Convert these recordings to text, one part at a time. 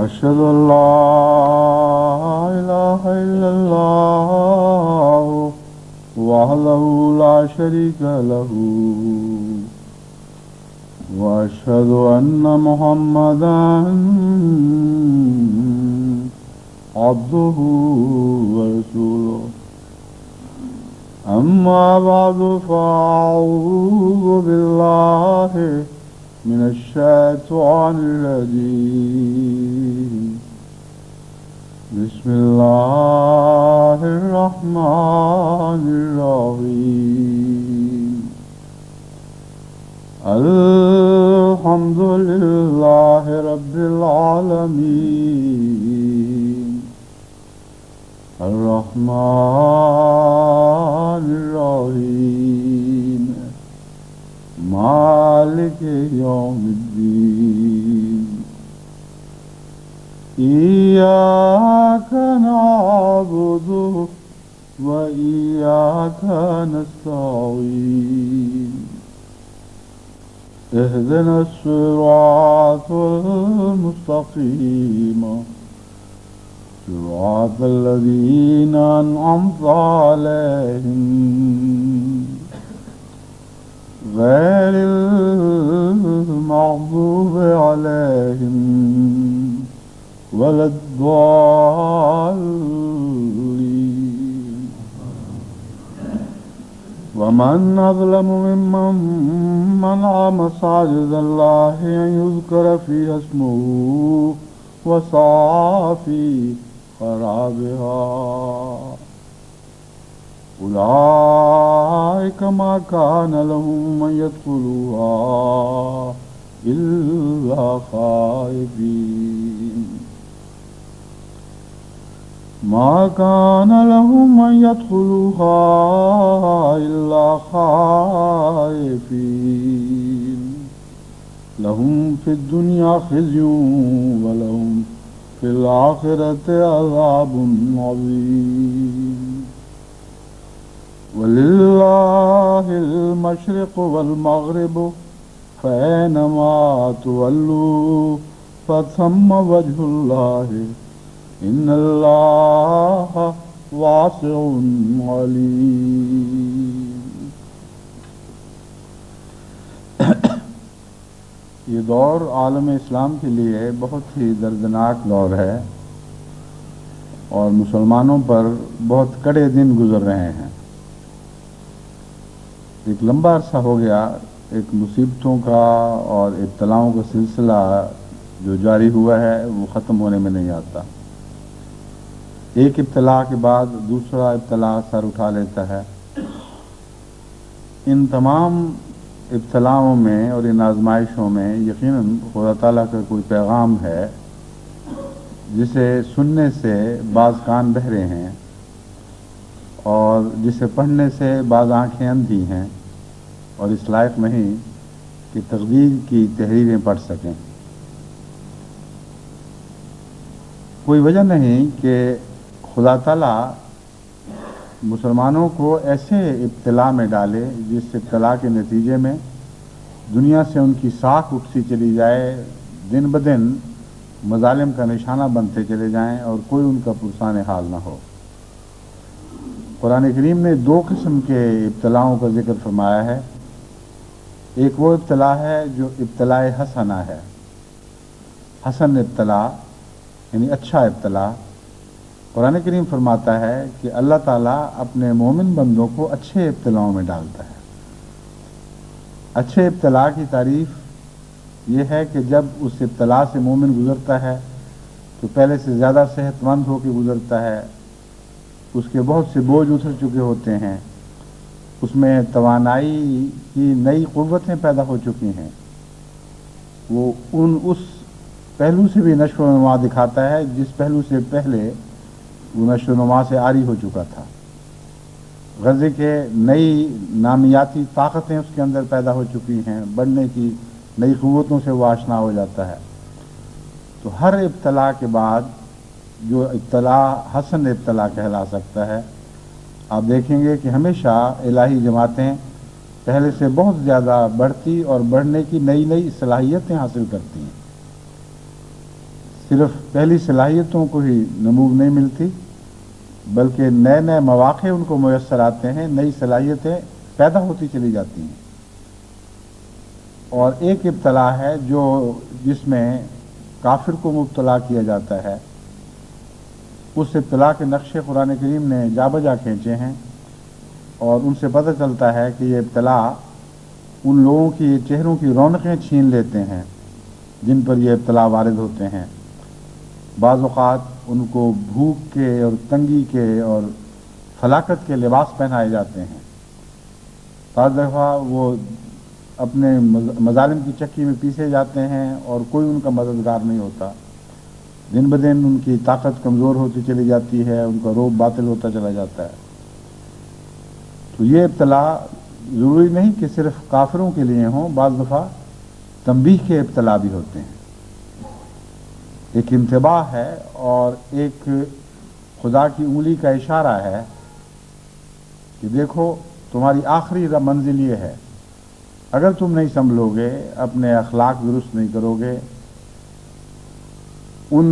أشهد أن لا إله إلا الله وحده لا شريك له وأشهد أن محمدا عبده ورسوله أما بعد فأعوذ بالله من الشيطان الرجيم بسم الله الرحمن الرحيم الحمد لله رب العالمين الرحمن الرحيم مالك يوم الدين إياك نعبد وإياك نستعين اهدنا الصراط المستقيم صراط الذين أنعمت عليهم غير المغضوب عليهم ولا الضالين ومن أظلم ممن منع مساجد الله أن يذكر فيها اسمه وسعى في خرابها أولئك ما كان لهم أن يدخلوها إلا خائفين ما كان لهم أن يدخلوها إلا خائفين لهم في الدنيا خزي ولهم في الآخرة عذاب عظيم ولله المشرق والمغرب فأينما تولوا فثم وجه الله إن الله واسع عليم. یہ دور عالم اسلام کے لیے بہت ہی دردناک دور ہے اور مسلمانوں پر بہت کڑے دن گزر رہے ہیں. ایک لمبا عرصہ ہو گیا ایک مصیبتوں کا اور ابتلاؤں کا سلسلہ جو جاری ہوا ہے وہ ختم ہونے میں نہیں آتا. ایک ابتلا کے بعد دوسرا ابتلا سر اٹھا لیتا ہے. ان تمام ابتلاؤں میں اور ان آزمائشوں میں یقیناً خدا تعالیٰ کا کوئی پیغام ہے جسے سننے سے بعض کان بہرے ہیں اور جسے پڑھنے سے بعض آنکھیں اندھی ہیں اور اس لائق نہیں کہ تقدیر کی تحریریں پڑھ سکیں. کوئی وجہ نہیں کہ خدا تعالیٰ مسلمانوں کو ایسے ابتلا میں ڈالے جس ابتلا کے نتیجے میں دنیا سے ان کی ساکھ اٹھتی چلی جائے، دن بدن مظالم کا نشانہ بنتے چلے جائیں اور کوئی ان کا پرسان حال نہ ہو. قرآن کریم نے دو قسم کے ابتلاؤں کا ذکر فرمایا ہے. ایک وہ ابتلا ہے جو ابتلاء حسنہ ہے، حسن ابتلا یعنی اچھا ابتلا. قرآن کریم فرماتا ہے کہ اللہ تعالیٰ اپنے مومن بندوں کو اچھے ابتلاؤں میں ڈالتا ہے. اچھے ابتلا کی تعریف یہ ہے کہ جب اس ابتلا سے مومن گزرتا ہے تو پہلے سے زیادہ صحت مند ہو کے گزرتا ہے، اس کے بہت سے بوجھ اتر چکے ہوتے ہیں، اس میں توانائی کی نئی قوتیں پیدا ہو چکی ہیں، وہ اس پہلو سے بھی نشو و نما دکھاتا ہے جس پہلو سے پہلے وہ نشو و نما سے عاری ہو چکا تھا. غزے کے نئی نامیاتی طاقتیں اس کے اندر پیدا ہو چکی ہیں، بڑھنے کی نئی قوتوں سے وہ آشنا ہو جاتا ہے. تو ہر ابتلا کے بعد جو ابتلا حسن ابتلا کہلا سکتا ہے، آپ دیکھیں گے کہ ہمیشہ الہی جماعتیں پہلے سے بہت زیادہ بڑھتی اور بڑھنے کی نئی نئی صلاحیتیں حاصل کرتی ہیں. صرف پہلی صلاحیتوں کو ہی نمود نہیں ملتی بلکہ نئے نئے مواقع ان کو میسر آتے ہیں، نئی صلاحیتیں پیدا ہوتی چلی جاتی ہیں۔ اور ایک ابتلا ہے جس میں کافر کو مبتلا کیا جاتا ہے، اس ابتلا کے نقشے قرآن کریم نے جا بجا کھینچے ہیں، اور ان سے پتہ چلتا ہے کہ یہ ابتلا ان لوگوں کی چہروں کی رونقیں چھین لیتے ہیں جن پر یہ ابتلا وارد ہوتے ہیں۔ بعض اوقات ان کو بھوک کے اور تنگی کے اور فلاکت کے لباس پہنائے جاتے ہیں، بعض دفعہ وہ اپنے مظالم کی چکی میں پیسے جاتے ہیں اور کوئی ان کا مددگار نہیں ہوتا، دن بدن ان کی طاقت کمزور ہوتی چلی جاتی ہے، ان کا روب باطل ہوتا چلا جاتا ہے۔ تو یہ ابتلا ضروری نہیں کہ صرف کافروں کے لیے ہوں، بعض دفعہ تنبیہ کے ابتلا بھی ہوتے ہیں، ایک انتباہ ہے اور ایک خدا کی انگلی کا اشارہ ہے کہ دیکھو تمہاری آخری منزل یہ ہے، اگر تم نہیں سنبھلو گے، اپنے اخلاق درست نہیں کرو گے، ان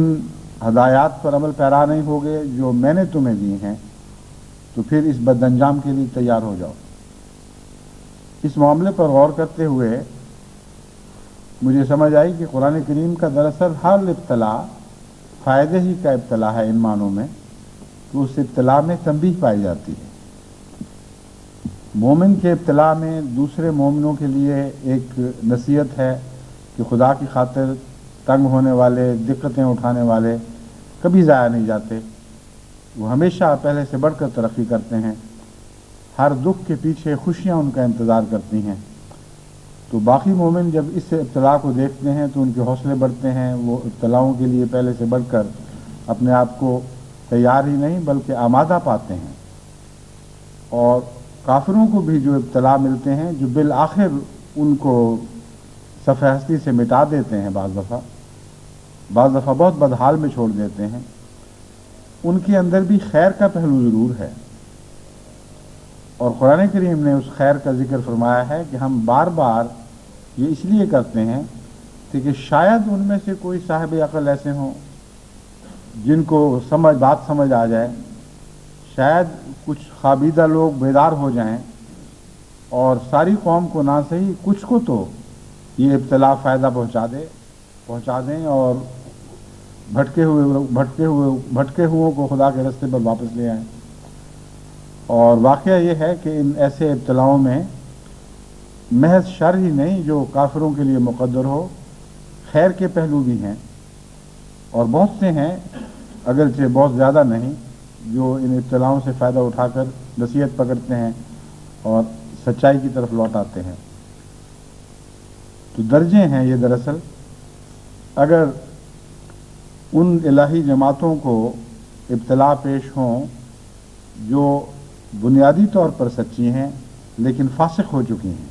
ہدایات پر عمل پیرا نہیں ہوگے جو میں نے تمہیں دی ہیں، تو پھر اس بد انجام کے لیے تیار ہو جاؤ۔ اس معاملے پر غور کرتے ہوئے مجھے سمجھ آئی کہ قرآن کریم کا دراصل ہر ابتلا فائدے ہی کا ابتلا ہے، ان معنوں میں کہ اس ابتلا میں تنبیہ پائی جاتی ہے۔ مومن کے ابتلا میں دوسرے مومنوں کے لیے ایک نصیحت ہے کہ خدا کی خاطر تنگ ہونے والے، دقتیں اٹھانے والے کبھی ضائع نہیں جاتے، وہ ہمیشہ پہلے سے بڑھ کر ترقی کرتے ہیں، ہر دکھ کے پیچھے خوشیاں ان کا انتظار کرتی ہیں۔ تو باقی مومن جب اس ابتلا کو دیکھتے ہیں تو ان کے حوصلے بڑھتے ہیں، وہ ابتلاؤں کے لیے پہلے سے بڑھ کر اپنے آپ کو تیار ہی نہیں بلکہ آمادہ پاتے ہیں۔ اور کافروں کو بھی جو ابتلا ملتے ہیں، جو بالآخر ان کو صفحہ ہستی سے مٹا دیتے ہیں، بعض دفعہ بہت بدحال میں چھوڑ دیتے ہیں، ان کے اندر بھی خیر کا پہلو ضرور ہے، اور قرآن کریم نے اس خیر کا ذکر فرمایا ہے کہ ہم بار بار یہ اس لیے کرتے ہیں کہ شاید ان میں سے کوئی صاحب عقل ایسے ہوں جن کو بات سمجھ آ جائے، شاید کچھ خوابیدہ لوگ بیدار ہو جائیں اور ساری قوم کو نہ صحیح کچھ کو تو یہ ابتلا فائدہ پہنچا دیں اور بھٹکے ہوئے کو خدا کے راستے پر واپس لے آئیں۔ اور واقعہ یہ ہے کہ ان ایسے ابتلاؤں میں محض شر ہی نہیں جو کافروں کے لیے مقدر ہو، خیر کے پہلو بھی ہیں، اور بہت سے ہیں اگرچہ بہت زیادہ نہیں جو ان ابتلاؤں سے فائدہ اٹھا کر نصیحت پکڑتے ہیں اور سچائی کی طرف لوٹ آتے ہیں۔ تو درجے ہیں یہ دراصل، اگر ان الہی جماعتوں کو ابتلا پیش ہوں جو بنیادی طور پر سچی ہیں لیکن فاسق ہو چکی ہیں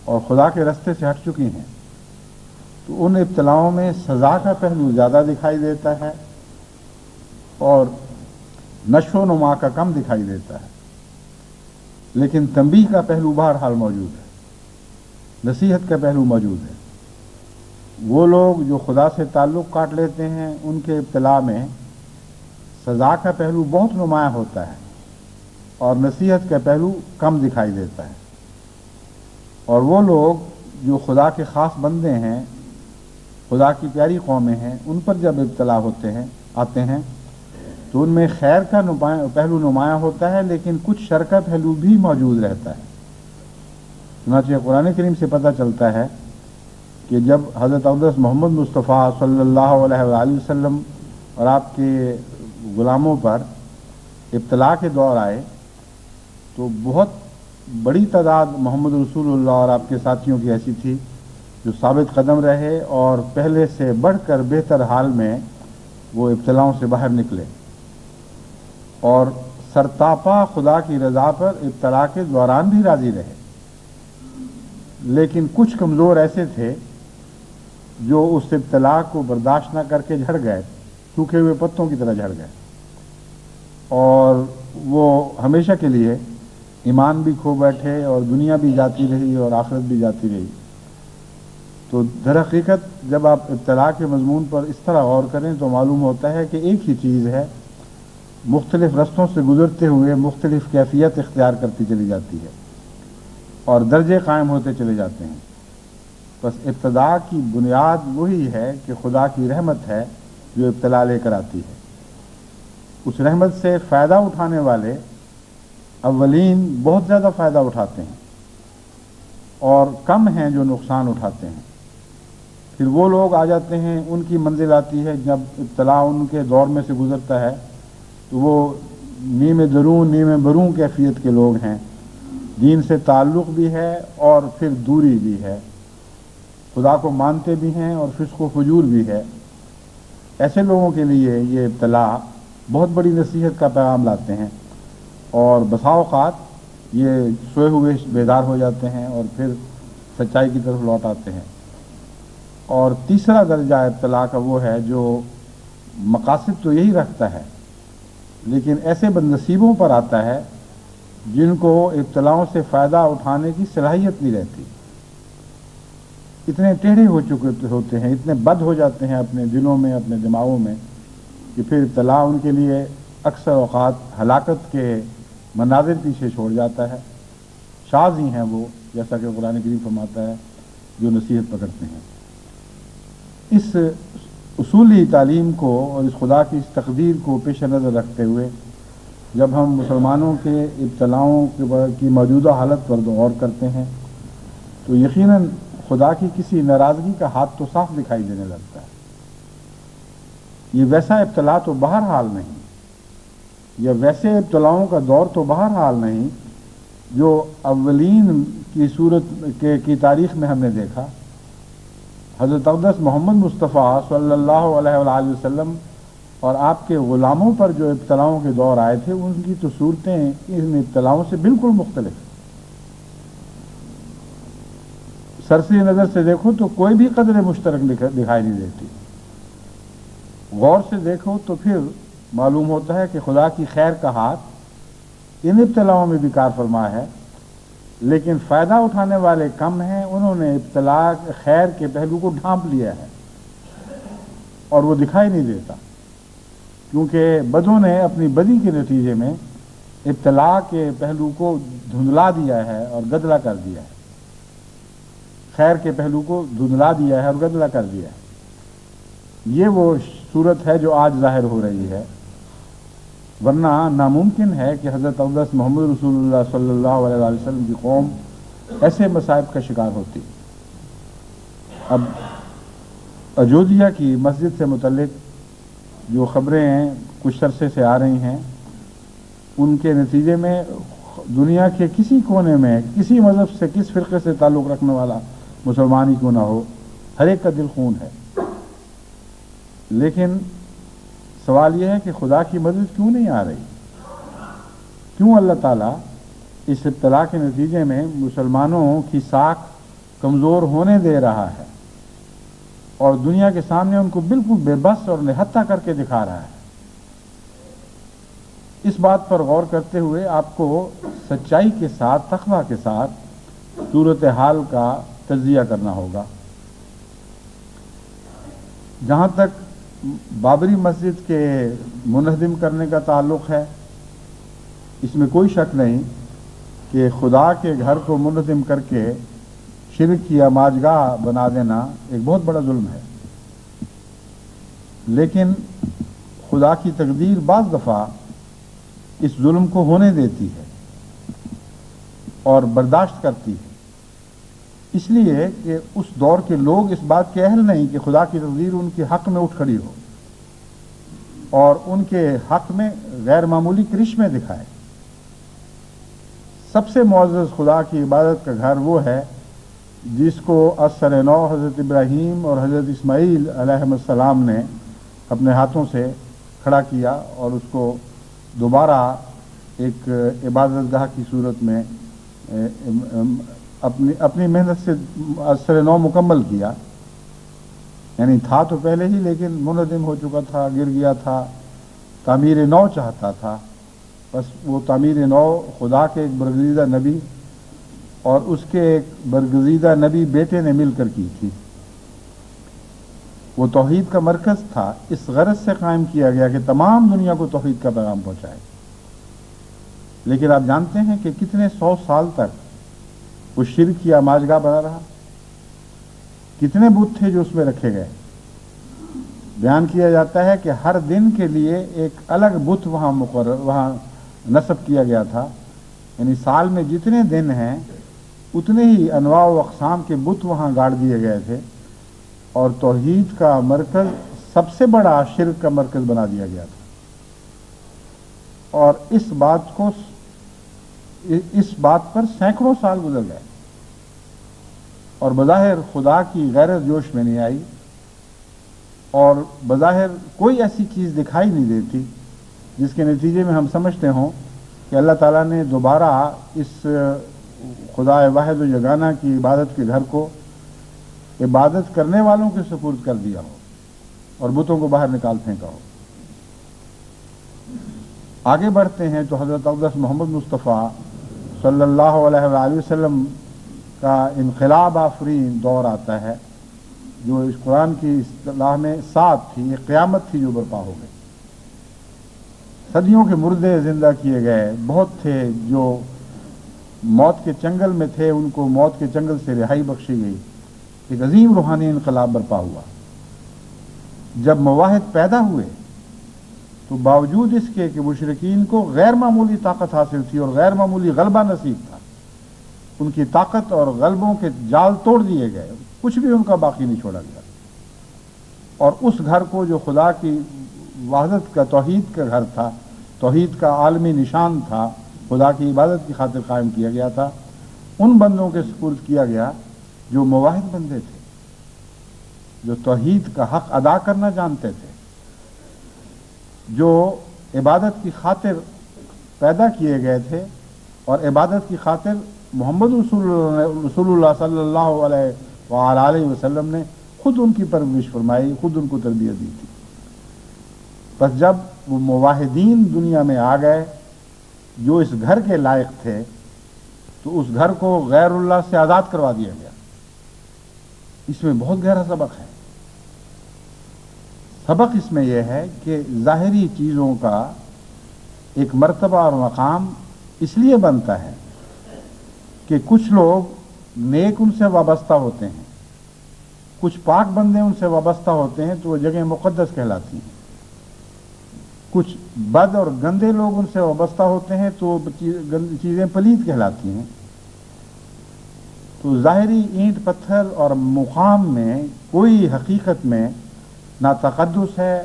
اور خدا کے راستے سے ہٹ چکی ہیں، تو ان ابتلاؤں میں سزا کا پہلو زیادہ دکھائی دیتا ہے اور نشو و نما کا کم دکھائی دیتا ہے، لیکن تنبیہ کا پہلو بہرحال موجود ہے، نصیحت کا پہلو موجود ہے۔ وہ لوگ جو خدا سے تعلق کاٹ لیتے ہیں ان کے ابتلا میں سزا کا پہلو بہت نمایاں ہوتا ہے اور نصیحت کا پہلو کم دکھائی دیتا ہے، اور وہ لوگ جو خدا کے خاص بندے ہیں، خدا کی پیاری قومیں ہیں، ان پر جب ابتلا آتے ہیں تو ان میں خیر کا پہلو نمایاں ہوتا ہے لیکن کچھ شر کا پہلو بھی موجود رہتا ہے۔ چنانچہ قرآن کریم سے پتہ چلتا ہے کہ جب حضرت اقدس محمد مصطفیٰ صلی اللہ علیہ وآلہ وسلم اور آپ کے غلاموں پر ابتلا کے دور آئے تو بہت بڑی تعداد محمد رسول اللہ اور آپ کے ساتھیوں کی ایسی تھی جو ثابت قدم رہے اور پہلے سے بڑھ کر بہتر حال میں وہ ابتلاؤں سے باہر نکلے اور سرتاپا خدا کی رضا پر ابتلا کے دوران بھی راضی رہے۔ لیکن کچھ کمزور ایسے تھے جو اس ابتلا کو برداشت نہ کر کے جھڑ گئے، سوکھے ہوئے پتوں کی طرح جھڑ گئے، اور وہ ہمیشہ کے لیے ایمان بھی کھو بیٹھے اور دنیا بھی جاتی رہی اور آخرت بھی جاتی رہی۔ تو در حقیقت جب آپ ابتلا کے مضمون پر اس طرح غور کریں تو معلوم ہوتا ہے کہ ایک ہی چیز ہے، مختلف رستوں سے گزرتے ہوئے مختلف کیفیت اختیار کرتی چلی جاتی ہے اور درجے قائم ہوتے چلے جاتے ہیں۔ بس ابتدا کی بنیاد وہی ہے کہ خدا کی رحمت ہے جو ابتلا لے کر آتی ہے۔ اس رحمت سے فائدہ اٹھانے والے اولین بہت زیادہ فائدہ اٹھاتے ہیں اور کم ہیں جو نقصان اٹھاتے ہیں۔ پھر وہ لوگ آ جاتے ہیں، ان کی منزل آتی ہے جب ابتلا ان کے دور میں سے گزرتا ہے تو وہ نیم درون نیم برون کیفیت کے لوگ ہیں، دین سے تعلق بھی ہے اور پھر دوری بھی ہے، خدا کو مانتے بھی ہیں اور فسق و فجور بھی ہے۔ ایسے لوگوں کے لیے یہ ابتلا بہت بڑی نصیحت کا پیغام لاتے ہیں اور بسا اوقات یہ سوئے ہوئے بیدار ہو جاتے ہیں اور پھر سچائی کی طرف لوٹ آتے ہیں۔ اور تیسرا درجہ ابتلا کا وہ ہے جو مقاصد تو یہی رکھتا ہے لیکن ایسے بد نصیبوں پر آتا ہے جن کو ابتلاؤں سے فائدہ اٹھانے کی صلاحیت نہیں رہتی، اتنے ٹیڑھے ہو چکے ہوتے ہیں، اتنے بد ہو جاتے ہیں اپنے دلوں میں، اپنے دماغوں میں، کہ پھر ابتلا ان کے لیے اکثر اوقات ہلاکت کے مناظر پیچھے چھوڑ جاتا ہے۔ شاذ ہی ہیں وہ، جیسا کہ قرآن کریم فرماتا ہے، جو نصیحت پکڑتے ہیں۔ اس اصولی تعلیم کو اور اس خدا کی اس تقدیر کو پیش نظر رکھتے ہوئے جب ہم مسلمانوں کے ابتلاؤں کی موجودہ حالت پر غور کرتے ہیں تو یقیناً خدا کی کسی ناراضگی کا ہاتھ تو صاف دکھائی دینے لگتا ہے۔ یہ ویسا ابتلا تو بہرحال نہیں، یا ویسے ابتلاؤں کا دور تو بہرحال نہیں جو اولین کی صورت کی تاریخ میں ہم نے دیکھا۔ حضرت اقدس محمد مصطفیٰ صلی اللہ علیہ وآلہ وسلم اور آپ کے غلاموں پر جو ابتلاؤں کے دور آئے تھے ان کی تو صورتیں ان ابتلاؤں سے بالکل مختلف ہیں۔ سرسری نظر سے دیکھو تو کوئی بھی قدر مشترک دکھائی نہیں دیتی، غور سے دیکھو تو پھر معلوم ہوتا ہے کہ خدا کی خیر کا ہاتھ ان ابتلاؤں میں بھی کار فرما ہے، لیکن فائدہ اٹھانے والے کم ہیں، انہوں نے ابتلا خیر کے پہلو کو ڈھانپ لیا ہے اور وہ دکھائی نہیں دیتا، کیونکہ بدوں نے اپنی بدی کے نتیجے میں ابتلا کے پہلو کو دھندلا دیا ہے اور گدلا کر دیا ہے، خیر کے پہلو کو دھندلا دیا ہے اور گدلا کر دیا ہے۔ یہ وہ صورت ہے جو آج ظاہر ہو رہی ہے، ورنہ ناممکن ہے کہ حضرت اقدس محمد رسول اللہ صلی اللہ علیہ وسلم کی قوم ایسے مصائب کا شکار ہوتی۔ اب اجودھیا کی مسجد سے متعلق جو خبریں کچھ عرصے سے آ رہی ہیں ان کے نتیجے میں دنیا کے کسی کونے میں کسی مذہب سے کس فرقے سے تعلق رکھنے والا مسلمان ہی کیوں نہ ہو، ہر ایک کا دل خون ہے۔ لیکن سوال یہ ہے کہ خدا کی مدد کیوں نہیں آ رہی؟ کیوں اللہ تعالیٰ اس ابتلا کے نتیجے میں مسلمانوں کی ساکھ کمزور ہونے دے رہا ہے اور دنیا کے سامنے ان کو بالکل بے بس اور نہتہ کر کے دکھا رہا ہے؟ اس بات پر غور کرتے ہوئے آپ کو سچائی کے ساتھ، تقویٰ کے ساتھ صورتحال کا تجزیہ کرنا ہوگا۔ جہاں تک بابری مسجد کے منہدم کرنے کا تعلق ہے، اس میں کوئی شک نہیں کہ خدا کے گھر کو منہدم کر کے شرک یا ماجگاہ بنا دینا ایک بہت بڑا ظلم ہے، لیکن خدا کی تقدیر بعض دفعہ اس ظلم کو ہونے دیتی ہے اور برداشت کرتی ہے، اس لیے کہ اس دور کے لوگ اس بات کے اہل نہیں کہ خدا کی تقدیر ان کے حق میں اٹھ کھڑی ہو اور ان کے حق میں غیر معمولی کرشمے دکھائے۔ سب سے معزز خدا کی عبادت کا گھر وہ ہے جس کو اثر نو حضرت ابراہیم اور حضرت اسماعیل علیہ السلام نے اپنے ہاتھوں سے کھڑا کیا اور اس کو دوبارہ ایک عبادت گاہ کی صورت میں اپنی محنت سے اثر نو مکمل کیا۔ یعنی تھا تو پہلے ہی لیکن منہدم ہو چکا تھا، گر گیا تھا، تعمیر نو چاہتا تھا، بس وہ تعمیر نو خدا کے ایک برگزیدہ نبی اور اس کے ایک برگزیدہ نبی بیٹے نے مل کر کی تھی، وہ توحید کا مرکز تھا، اس غرض سے قائم کیا گیا کہ تمام دنیا کو توحید کا پیغام پہنچائے۔ لیکن آپ جانتے ہیں کہ کتنے 100 سال تک وہ شرک کی آماجگاہ بنا رہا، کتنے بت تھے جو اس میں رکھے گئے۔ بیان کیا جاتا ہے کہ ہر دن کے لیے ایک الگ بت وہاں نصب کیا گیا تھا، یعنی سال میں جتنے دن ہیں اتنے ہی انواع و اقسام کے بت وہاں گاڑ دیے گئے تھے، اور توحید کا مرکز سب سے بڑا شرک کا مرکز بنا دیا گیا تھا۔ اور اس بات پر سینکڑوں سال گزر گئے، اور بظاہر خدا کی غیرت جوش میں نہیں آئی، اور بظاہر کوئی ایسی چیز دکھائی نہیں دیتی جس کے نتیجے میں ہم سمجھتے ہوں کہ اللہ تعالیٰ نے دوبارہ اس خدا واحد و یگانہ کی عبادت کے گھر کو عبادت کرنے والوں کے سپرد کر دیا ہو اور بتوں کو باہر نکال پھینکا ہو۔ آگے بڑھتے ہیں تو حضرت اقدس محمد مصطفیٰ صلی اللہ علیہ وآلہ وسلم کا انقلاب آفرین دور آتا ہے، جو اس قرآن کی اصطلاح میں سات تھی، ایک قیامت تھی جو برپا ہو گئی۔ صدیوں کے مردے زندہ کیے گئے، بہت تھے جو موت کے چنگل میں تھے، ان کو موت کے چنگل سے رہائی بخشی گئی، ایک عظیم روحانی انقلاب برپا ہوا۔ جب مواحد پیدا ہوئے تو باوجود اس کے کہ مشرکین کو غیر معمولی طاقت حاصل تھی اور غیر معمولی غلبہ نصیب تھا، ان کی طاقت اور غلبوں کے جال توڑ دیے گئے، کچھ بھی ان کا باقی نہیں چھوڑا گیا، اور اس گھر کو جو خدا کی وحدت کا توحید کا گھر تھا، توحید کا عالمی نشان تھا، خدا کی عبادت کی خاطر قائم کیا گیا تھا، ان بندوں کے سپرد کیا گیا جو مواحد بندے تھے، جو توحید کا حق ادا کرنا جانتے تھے، جو عبادت کی خاطر پیدا کیے گئے تھے، اور عبادت کی خاطر محمد رسول اللہ صلی اللہ علیہ وآلہ وسلم نے خود ان کی پرورش فرمائی، خود ان کو تربیت دی تھی۔ بس جب وہ مواحدین دنیا میں آ گئے جو اس گھر کے لائق تھے، تو اس گھر کو غیر اللہ سے آزاد کروا دیا گیا۔ اس میں بہت گہرا سبق ہے۔ سبق اس میں یہ ہے کہ ظاہری چیزوں کا ایک مرتبہ اور مقام اس لیے بنتا ہے کہ کچھ لوگ نیک ان سے وابستہ ہوتے ہیں، کچھ پاک بندے ان سے وابستہ ہوتے ہیں تو وہ جگہ مقدس کہلاتی ہیں، کچھ بد اور گندے لوگ ان سے وابستہ ہوتے ہیں تو چیزیں پلید کہلاتی ہیں۔ تو ظاہری اینٹ پتھر اور مقام میں کوئی حقیقت میں نہ تقدس ہے،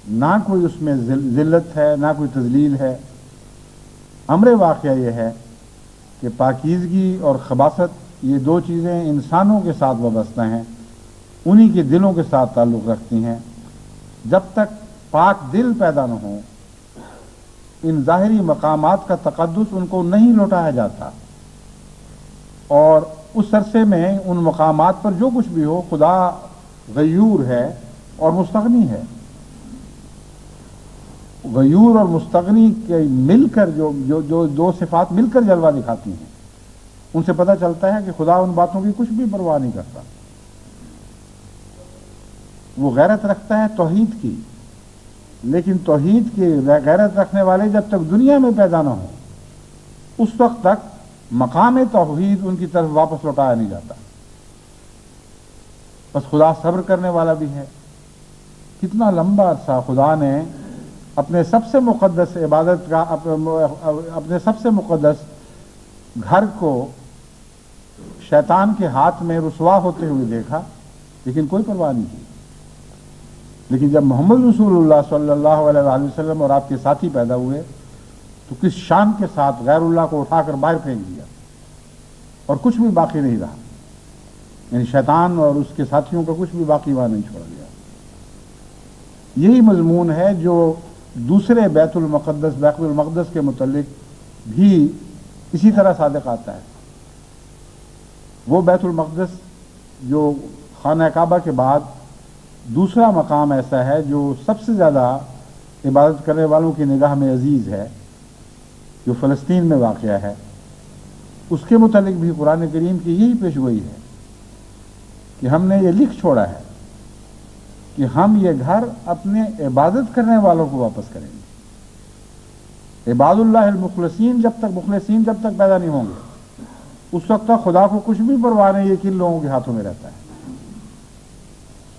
نہ کوئی اس میں ذلت ہے، نہ کوئی تذلیل ہے۔ امر واقعہ یہ ہے کہ پاکیزگی اور خباثت یہ دو چیزیں انسانوں کے ساتھ وابستہ ہیں، انہی کے دلوں کے ساتھ تعلق رکھتی ہیں۔ جب تک پاک دل پیدا نہ ہو، ان ظاہری مقامات کا تقدس ان کو نہیں لوٹایا جاتا، اور اس عرصے میں ان مقامات پر جو کچھ بھی ہو، خدا غیور ہے اور مستغنی ہے۔ غیور اور مستغنی کے مل کر جو دو صفات مل کر جلوہ دکھاتی ہیں، ان سے پتہ چلتا ہے کہ خدا ان باتوں کی کچھ بھی پرواہ نہیں کرتا۔ وہ غیرت رکھتا ہے توحید کی، لیکن توحید کی غیرت رکھنے والے جب تک دنیا میں پیدا نہ ہوں، اس وقت تک مقام توحید ان کی طرف واپس لوٹایا نہیں جاتا۔ بس خدا صبر کرنے والا بھی ہے۔ کتنا لمبا عرصہ خدا نے اپنے سب سے مقدس عبادت کا، اپنے سب سے مقدس گھر کو شیطان کے ہاتھ میں رسوا ہوتے ہوئے دیکھا، لیکن کوئی پرواہ نہیں کی۔ لیکن جب محمد رسول اللہ صلی اللہ علیہ وآلہ وسلم اور آپ کے ساتھی پیدا ہوئے تو کس شان کے ساتھ غیر اللہ کو اٹھا کر باہر پھینک دیا، اور کچھ بھی باقی نہیں رہا، یعنی شیطان اور اس کے ساتھیوں کا کچھ بھی باقی وہاں نہیں چھوڑ گیا۔ یہی مضمون ہے جو دوسرے بیت المقدس کے متعلق بھی اسی طرح صادق آتا ہے۔ وہ بیت المقدس جو خانہ کعبہ کے بعد دوسرا مقام ایسا ہے جو سب سے زیادہ عبادت کرنے والوں کی نگاہ میں عزیز ہے، جو فلسطین میں واقع ہے، اس کے متعلق بھی قرآن کریم کی یہی پیشگوئی ہے کہ ہم نے یہ لکھ چھوڑا ہے کہ ہم یہ گھر اپنے عبادت کرنے والوں کو واپس کریں گے۔ عباد اللہ المخلصین جب تک پیدا نہیں ہوں گے، اس وقت تک خدا کو کچھ بھی پرواہ نہیں، یہ کن لوگوں کے ہاتھوں میں رہتا ہے۔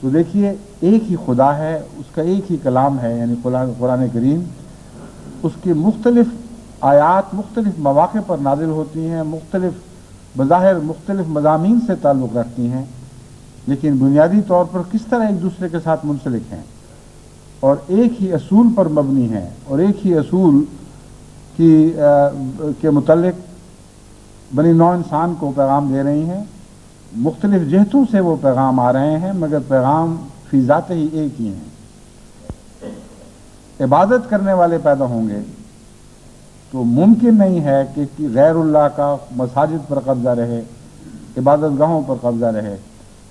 تو دیکھیے، ایک ہی خدا ہے، اس کا ایک ہی کلام ہے، یعنی قرآن کریم، اس کی مختلف آیات مختلف مواقع پر نازل ہوتی ہیں، بظاہر مختلف مضامین سے تعلق رکھتی ہیں، لیکن بنیادی طور پر کس طرح ایک دوسرے کے ساتھ منسلک ہیں اور ایک ہی اصول پر مبنی ہیں، اور ایک ہی اصول کے متعلق بنی نوع انسان کو پیغام دے رہی ہیں۔ مختلف جہتوں سے وہ پیغام آ رہے ہیں، مگر پیغام فی ذات ہی ایک ہی ہیں۔ عبادت کرنے والے پیدا ہوں گے تو ممکن نہیں ہے کہ غیر اللہ کا مساجد پر قبضہ رہے، عبادت گاہوں پر قبضہ رہے۔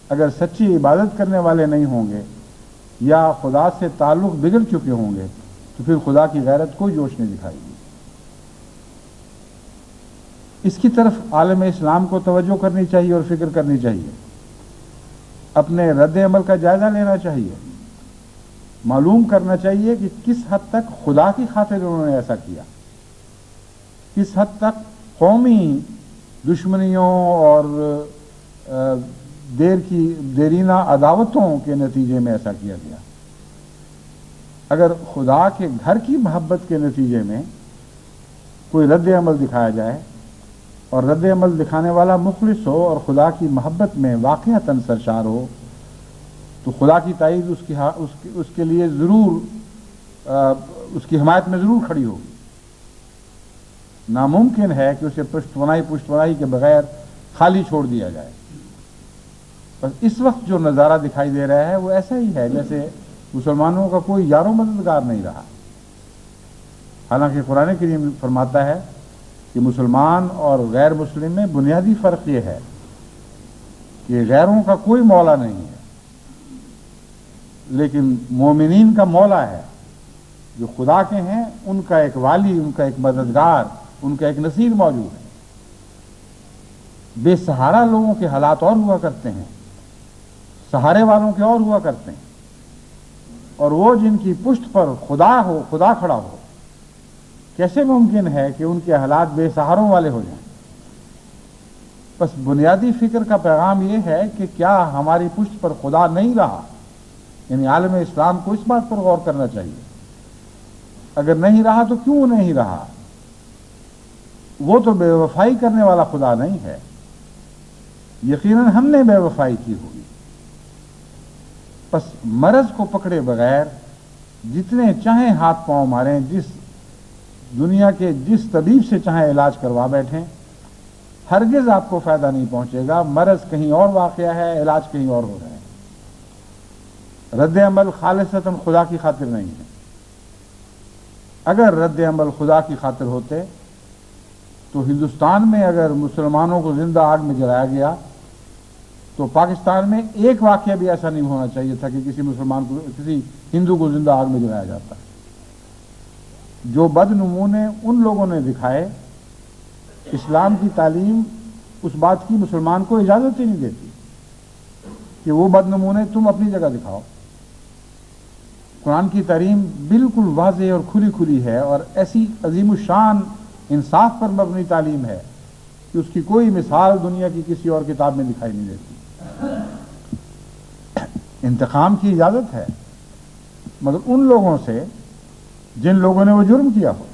اگر سچی عبادت کرنے والے نہیں ہوں گے یا خدا سے تعلق بگڑ چکے ہوں گے تو پھر خدا کی غیرت کوئی جوش نہیں دکھائے گی۔ اس کی طرف عالم اسلام کو توجہ کرنی چاہیے اور فکر کرنی چاہیے، اپنے رد عمل کا جائزہ لینا چاہیے، معلوم کرنا چاہیے کہ کس حد تک خدا کی خاطر انہوں نے ایسا کیا، کس حد تک قومی دشمنیوں اور دیرینہ عداوتوں کے نتیجے میں ایسا کیا گیا۔ اگر خدا کے گھر کی محبت کے نتیجے میں کوئی رد عمل دکھایا جائے اور رد عمل دکھانے والا مخلص ہو اور خدا کی محبت میں واقعتاً سرشار ہو تو خدا کی تائید اس کے لیے ضرور اس کی حمایت میں ضرور کھڑی ہوگی۔ ناممکن ہے کہ اسے پشت پناہی کے بغیر خالی چھوڑ دیا جائے۔ بس اس وقت جو نظارہ دکھائی دے رہا ہے وہ ایسا ہی ہے جیسے مسلمانوں کا کوئی یار و مددگار نہیں رہا، حالانکہ قرآن کریم فرماتا ہے کہ مسلمان اور غیر مسلم میں بنیادی فرق یہ ہے کہ غیروں کا کوئی مولا نہیں ہے، لیکن مومنین کا مولا ہے۔ جو خدا کے ہیں ان کا ایک والی، ان کا ایک مددگار، ان کا ایک نصیر موجود ہے۔ بے سہارا لوگوں کے حالات اور ہوا کرتے ہیں، سہارے والوں کے اور ہوا کرتے ہیں، اور وہ جن کی پشت پر خدا کھڑا ہو، کیسے ممکن ہے کہ ان کے حالات بے سہاروں والے ہو جائیں؟ بس بنیادی فکر کا پیغام یہ ہے کہ کیا ہماری پشت پر خدا نہیں رہا؟ یعنی عالم اسلام کو اس بات پر غور کرنا چاہیے، اگر نہیں رہا تو کیوں نہیں رہا؟ وہ تو بے وفائی کرنے والا خدا نہیں ہے، یقیناً ہم نے بے وفائی کی ہوگی۔ بس مرض کو پکڑے بغیر جتنے چاہیں ہاتھ پاؤں ماریں، جس دنیا کے جس طبیب سے چاہیں علاج کروا بیٹھیں، ہرگز آپ کو فائدہ نہیں پہنچے گا۔ مرض کہیں اور واقع ہے، علاج کہیں اور ہو رہا ہے۔ رد عمل خالصتاً خدا کی خاطر نہیں ہے۔ اگر رد عمل خدا کی خاطر ہوتے تو ہندوستان میں اگر مسلمانوں کو زندہ آگ میں جلایا گیا تو پاکستان میں ایک واقعہ بھی ایسا نہیں ہونا چاہیے تھا کہ کسی ہندو کو زندہ آگ میں جلایا جاتا ہے۔ جو بد نمونے ان لوگوں نے دکھائے، اسلام کی تعلیم اس بات کی مسلمان کو اجازت ہی نہیں دیتی کہ وہ بد نمونے تم اپنی جگہ دکھاؤ۔ قرآن کی تعلیم بالکل واضح اور کھلی ہے، اور ایسی عظیم الشان انصاف پر مبنی تعلیم ہے کہ اس کی کوئی مثال دنیا کی کسی اور کتاب میں دکھائی نہیں دیتی۔ انتقام کی اجازت ہے، مگر ان لوگوں سے جن لوگوں نے وہ جرم کیا ہو،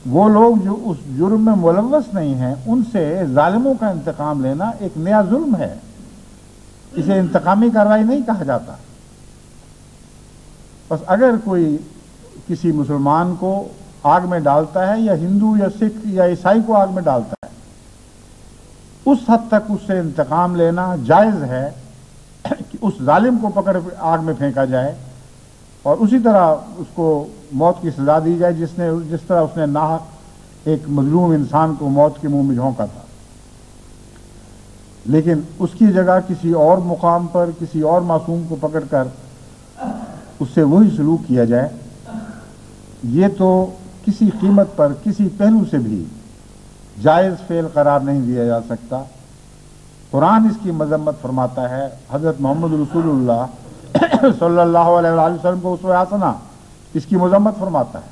وہ لوگ جو اس جرم میں ملوث نہیں ہیں، ان سے ظالموں کا انتقام لینا ایک نیا ظلم ہے۔ اسے انتقامی کارروائی نہیں کہا جاتا۔ بس اگر کوئی کسی مسلمان کو آگ میں ڈالتا ہے، یا ہندو یا سکھ یا عیسائی کو آگ میں ڈالتا ہے، اس حد تک اس سے انتقام لینا جائز ہے کہ اس ظالم کو پکڑ آگ میں پھینکا جائے اور اسی طرح اس کو موت کی سزا دی جائے جس طرح اس نے ناحق ایک مظلوم انسان کو موت کے منہ میں جھونکا تھا۔ لیکن اس کی جگہ کسی اور مقام پر کسی اور معصوم کو پکڑ کر اس سے وہی سلوک کیا جائے، یہ تو کسی قیمت پر کسی پہلو سے بھی جائز فعل قرار نہیں دیا جا سکتا۔ قرآن اس کی مذمت فرماتا ہے، حضرت محمد رسول اللہ صلی اللہ علیہ وآلہ وسلم کو اسوہ حسنہ اس کی مذمت فرماتا ہے۔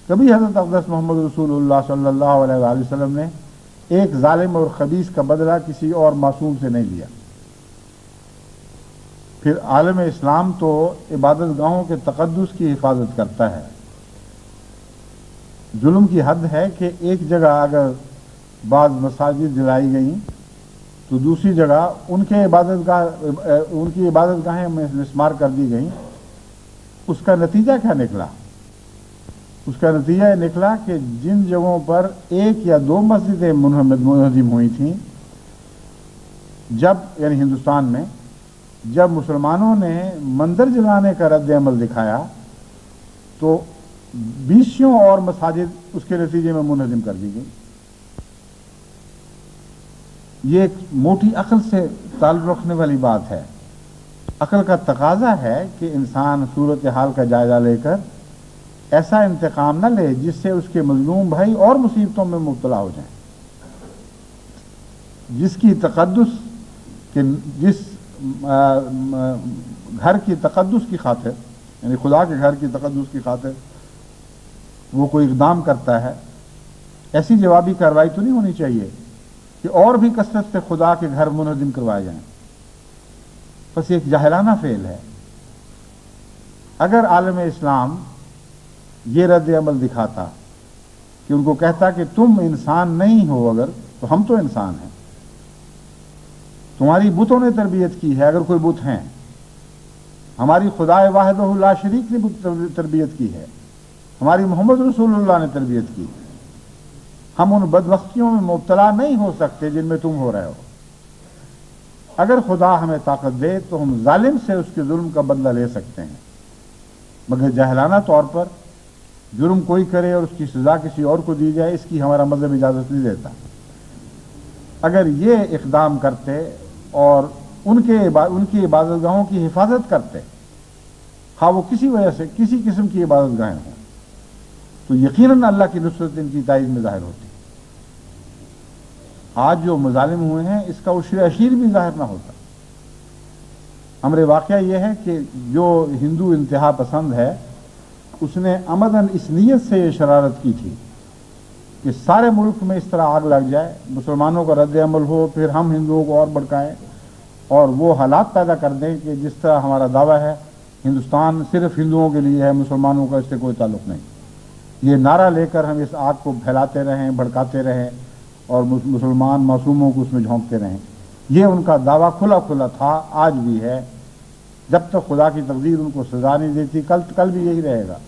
کبھی حضرت اقدس محمد رسول اللہ صلی اللہ علیہ وآلہ وسلم نے ایک ظالم اور خبیث کا بدلہ کسی اور معصوم سے نہیں لیا۔ پھر عالم اسلام تو عبادت گاہوں کے تقدس کی حفاظت کرتا ہے۔ ظلم کی حد ہے کہ ایک جگہ اگر بعض مساجد جلائی گئیں تو دوسری جگہ ان کی عبادت گاہیں مسمار کر دی گئیں۔ اس کا نتیجہ کیا نکلا؟ اس کا نتیجہ یہ نکلا کہ جن جگہوں پر ایک یا دو مسجدیں منہدم ہوئی تھیں، یعنی ہندوستان میں جب مسلمانوں نے مندر جلانے کا رد عمل دکھایا تو 20 اور مساجد اس کے نتیجے میں منہدم کر دی گئی۔ یہ ایک موٹی عقل سے تعلق رکھنے والی بات ہے۔ عقل کا تقاضا ہے کہ انسان صورتحال کا جائزہ لے کر ایسا انتقام نہ لے جس سے اس کے مظلوم بھائی اور مصیبتوں میں مبتلا ہو جائیں۔ جس گھر کی تقدس کی خاطر، یعنی خدا کے گھر کی تقدس کی خاطر وہ کوئی اقدام کرتا ہے، ایسی جوابی کارروائی تو نہیں ہونی چاہیے کہ اور بھی کثرت سے خدا کے گھر منہدم کروائے جائیں۔ بس ایک جاہلانہ فعل ہے۔ اگر عالم اسلام یہ رد عمل دکھاتا کہ ان کو کہتا کہ تم انسان نہیں ہو اگر، تو ہم تو انسان ہیں، تمہاری بتوں نے تربیت کی ہے اگر کوئی بت ہیں، ہماری خدا واحدہ لا شریک نے تربیت کی ہے، ہماری محمد رسول اللہ نے تربیت کی، ہم ان بدبختیوں میں مبتلا نہیں ہو سکتے جن میں تم ہو رہے ہو۔ اگر خدا ہمیں طاقت دے تو ہم ظالم سے اس کے ظلم کا بدلہ لے سکتے ہیں، مگر جاہلانہ طور پر جرم کوئی کرے اور اس کی سزا کسی اور کو دی جائے، اس کی ہمارا مذہب اجازت نہیں دیتا۔ اگر یہ اقدام کرتے اور ان کی عبادت گاہوں کی حفاظت کرتے، ہاں وہ کسی وجہ سے کسی قسم کی عبادت گاہیں ہوں، تو یقیناً اللہ کی نصرت ان کی تائید میں ظاہر ہوتی۔ آج جو مظالم ہوئے ہیں اس کا عشر اشیر بھی ظاہر نہ ہوتا۔ امر واقعہ یہ ہے کہ جو ہندو انتہا پسند ہے اس نے عمداً اس نیت سے یہ شرارت کی تھی کہ سارے ملک میں اس طرح آگ لگ جائے، مسلمانوں کا رد عمل ہو، پھر ہم ہندوؤں کو اور بھڑکائیں اور وہ حالات پیدا کر دیں کہ جس طرح ہمارا دعویٰ ہے ہندوستان صرف ہندوؤں کے لیے ہے، مسلمانوں کا اس سے کوئی تعلق نہیں۔ یہ نعرہ لے کر ہم اس آگ کو پھیلاتے رہیں، بھڑکاتے رہیں اور مسلمان معصوموں کو اس میں جھونکتے رہیں۔ یہ ان کا دعویٰ کھلا کھلا تھا، آج بھی ہے۔ جب تک خدا کی تقدیر ان کو سزا نہیں دیتی کل بھی یہی رہے گا۔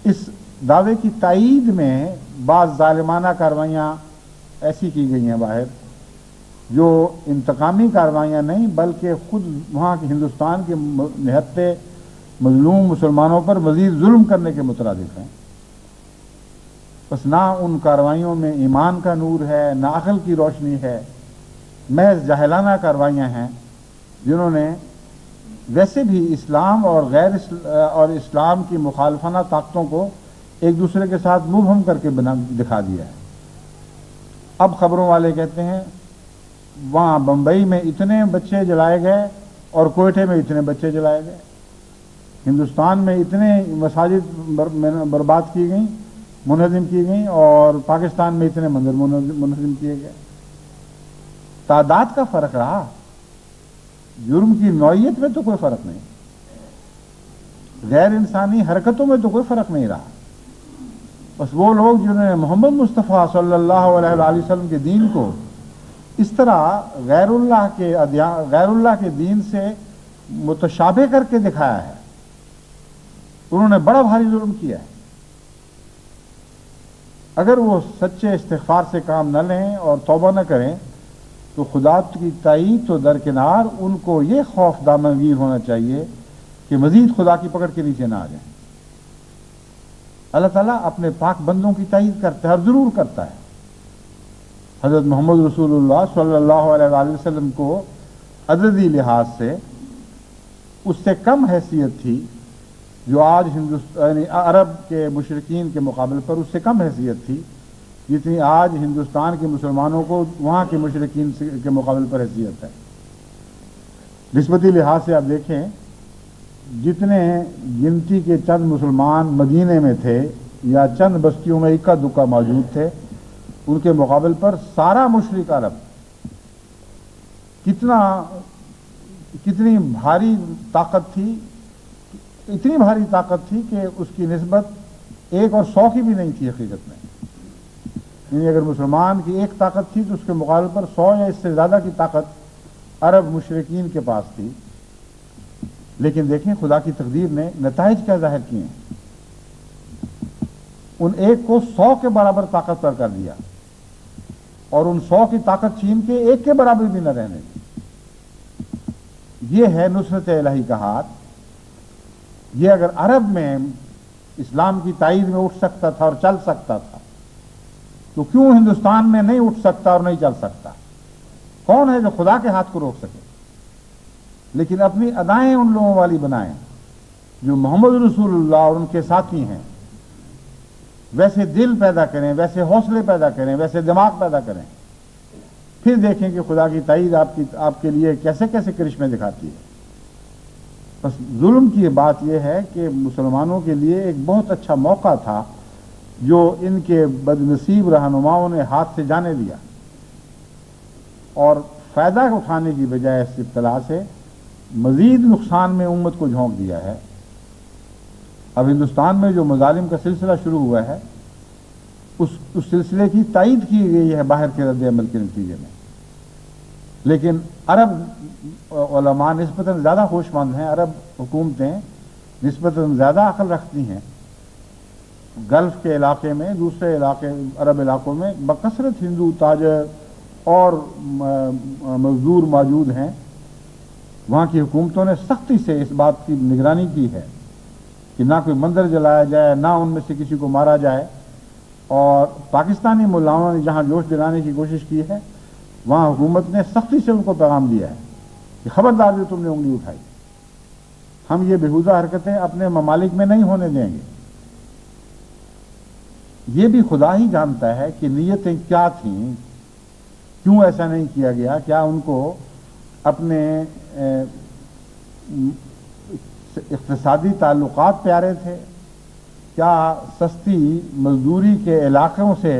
اس دعوے کی تائید میں بعض ظالمانہ کاروائیاں ایسی کی گئی ہیں باہر جو انتقامی کاروائیاں نہیں بلکہ خود وہاں کے ہندوستان کے نہتے مظلوم مسلمانوں پر مزید ظلم کرنے کے مترادف ہیں۔ بس نہ ان کاروائیوں میں ایمان کا نور ہے، نہ عقل کی روشنی ہے، محض جاہلانہ کاروائیاں ہیں جنہوں نے ویسے بھی اسلام اور اسلام کی مخالفانہ طاقتوں کو ایک دوسرے کے ساتھ مبہم کر کے دکھا دیا ہے۔ اب خبروں والے کہتے ہیں وہاں بمبئی میں اتنے بچے جلائے گئے اور کوئٹے میں اتنے بچے جلائے گئے، ہندوستان میں اتنے مساجد برباد کی گئیں، منہدم کی گئیں، اور پاکستان میں اتنے مندر منہدم کیے گئے۔ تعداد کا فرق رہا، جرم کی نوعیت میں تو کوئی فرق نہیں، غیر انسانی حرکتوں میں تو کوئی فرق نہیں رہا۔ بس وہ لوگ جنہوں نے محمد مصطفیٰ صلی اللہ علیہ وآلہ وسلم کے دین کو اس طرح غیر اللہ کے دین سے متشابہ کر کے دکھایا ہے، انہوں نے بڑا بھاری ظلم کیا ہے۔ اگر وہ سچے استغفار سے کام نہ لیں اور توبہ نہ کریں تو خدا کی تائید تو درکنار، ان کو یہ خوف دامنگیر ہونا چاہیے کہ مزید خدا کی پکڑ کے نیچے نہ آ جائیں۔ اللہ تعالیٰ اپنے پاک بندوں کی تائید کرتا ہے اور ضرور کرتا ہے۔ حضرت محمد رسول اللہ صلی اللہ علیہ وآلہ وسلم کو عددی لحاظ سے اس سے کم حیثیت تھی جو آج عرب کے مشرکین کے مقابل پر اس سے کم حیثیت تھی، جتنی آج ہندوستان کے مسلمانوں کو وہاں کے مشرکین کے مقابل پر حیثیت ہے۔ نسبتی لحاظ سے آپ دیکھیں، جتنے گنتی کے چند مسلمان مدینے میں تھے یا چند بستیوں میں اکا دکا موجود تھے، ان کے مقابل پر سارا مشرک عرب کتنی بھاری طاقت تھی، اتنی بھاری طاقت تھی کہ اس کی نسبت 1 اور 100 کی بھی نہیں تھی حقیقت میں۔ یعنی اگر مسلمان کی 1 طاقت تھی تو اس کے مقابل پر 100 یا اس سے زیادہ کی طاقت عرب مشرکین کے پاس تھی۔ لیکن دیکھیں خدا کی تقدیر نے نتائج کیا ظاہر کیے ہیں، ان 1 کو 100 کے برابر طاقتور کر دیا، اور ان 100 کی طاقت چھین کے 1 کے برابر بھی نہ رہنے دی۔ یہ ہے نصرت الہی کا ہاتھ۔ یہ اگر عرب میں اسلام کی تائید میں اٹھ سکتا تھا اور چل سکتا تھا تو کیوں ہندوستان میں نہیں اٹھ سکتا اور نہیں چل سکتا؟ کون ہے جو خدا کے ہاتھ کو روک سکے؟ لیکن اپنی ادائیں ان لوگوں والی بنائیں جو محمد رسول اللہ اور ان کے ساتھی ہیں، ویسے دل پیدا کریں، ویسے حوصلے پیدا کریں، ویسے دماغ پیدا کریں، پھر دیکھیں کہ خدا کی تائید آپ کے لیے کیسے کیسے کرشمے دکھاتی ہے۔ بس ظلم کی بات یہ ہے کہ مسلمانوں کے لیے ایک بہت اچھا موقع تھا جو ان کے بدنصیب رہنماؤں نے ہاتھ سے جانے دیا، اور فائدہ اٹھانے کی بجائے اس ابتلا سے مزید نقصان میں امت کو جھونک دیا ہے۔ اب ہندوستان میں جو مظالم کا سلسلہ شروع ہوا ہے، اس سلسلے کی تائید کی گئی ہے باہر کے رد عمل کے نتیجے میں، لیکن عرب علماء نسبتاً زیادہ ہوش مند ہیں، عرب حکومتیں نسبتاً زیادہ عقل رکھتی ہیں۔ گلف کے علاقے میں، دوسرے عرب علاقوں میں بکثرت ہندو تاجر اور مزدور موجود ہیں۔ وہاں کی حکومتوں نے سختی سے اس بات کی نگرانی کی ہے کہ نہ کوئی مندر جلایا جائے، نہ ان میں سے کسی کو مارا جائے، اور پاکستانی ملاؤں نے جہاں جوش دلانے کی کوشش کی ہے وہاں حکومت نے سختی سے ان کو پیغام دیا ہے کہ خبردار جو تم نے انگلی اٹھائی، ہم یہ بےہودہ حرکتیں اپنے ممالک میں نہیں ہونے دیں گے۔ یہ بھی خدا ہی جانتا ہے کہ نیتیں کیا تھیں، کیوں ایسا نہیں کیا گیا۔ کیا ان کو اپنے اقتصادی تعلقات پیارے تھے؟ کیا سستی مزدوری کے علاقوں سے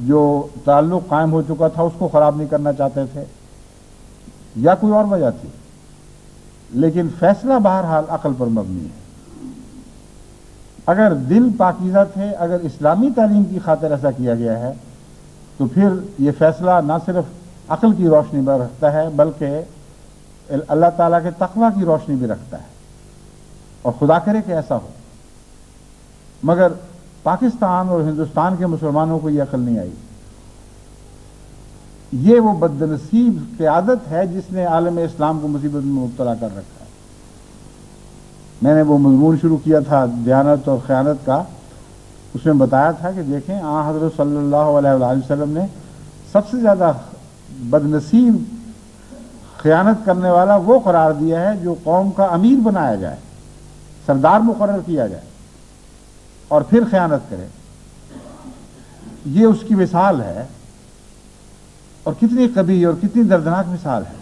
جو تعلق قائم ہو چکا تھا اس کو خراب نہیں کرنا چاہتے تھے، یا کوئی اور وجہ تھی؟ لیکن فیصلہ بہرحال عقل پر مبنی ہے۔ اگر دل پاکیزہ تھے، اگر اسلامی تعلیم کی خاطر ایسا کیا گیا ہے تو پھر یہ فیصلہ نہ صرف عقل کی روشنی میں رکھتا ہے بلکہ اللہ تعالیٰ کے تقویٰ کی روشنی بھی رکھتا ہے، اور خدا کرے کہ ایسا ہو۔ مگر پاکستان اور ہندوستان کے مسلمانوں کو یہ عقل نہیں آئی۔ یہ وہ بدنصیب قیادت ہے جس نے عالم اسلام کو مصیبت میں مبتلا کر رکھا ہے۔ میں نے وہ مضمون شروع کیا تھا دیانت اور خیانت کا، اس میں بتایا تھا کہ دیکھیں حضرت صلی اللہ علیہ وآلہ وسلم نے سب سے زیادہ بدنصیب خیانت کرنے والا وہ قرار دیا ہے جو قوم کا امیر بنایا جائے، سردار مقرر کیا جائے اور پھر خیانت کرے۔ یہ اس کی مثال ہے، اور کتنی قبیح اور کتنی دردناک مثال ہے۔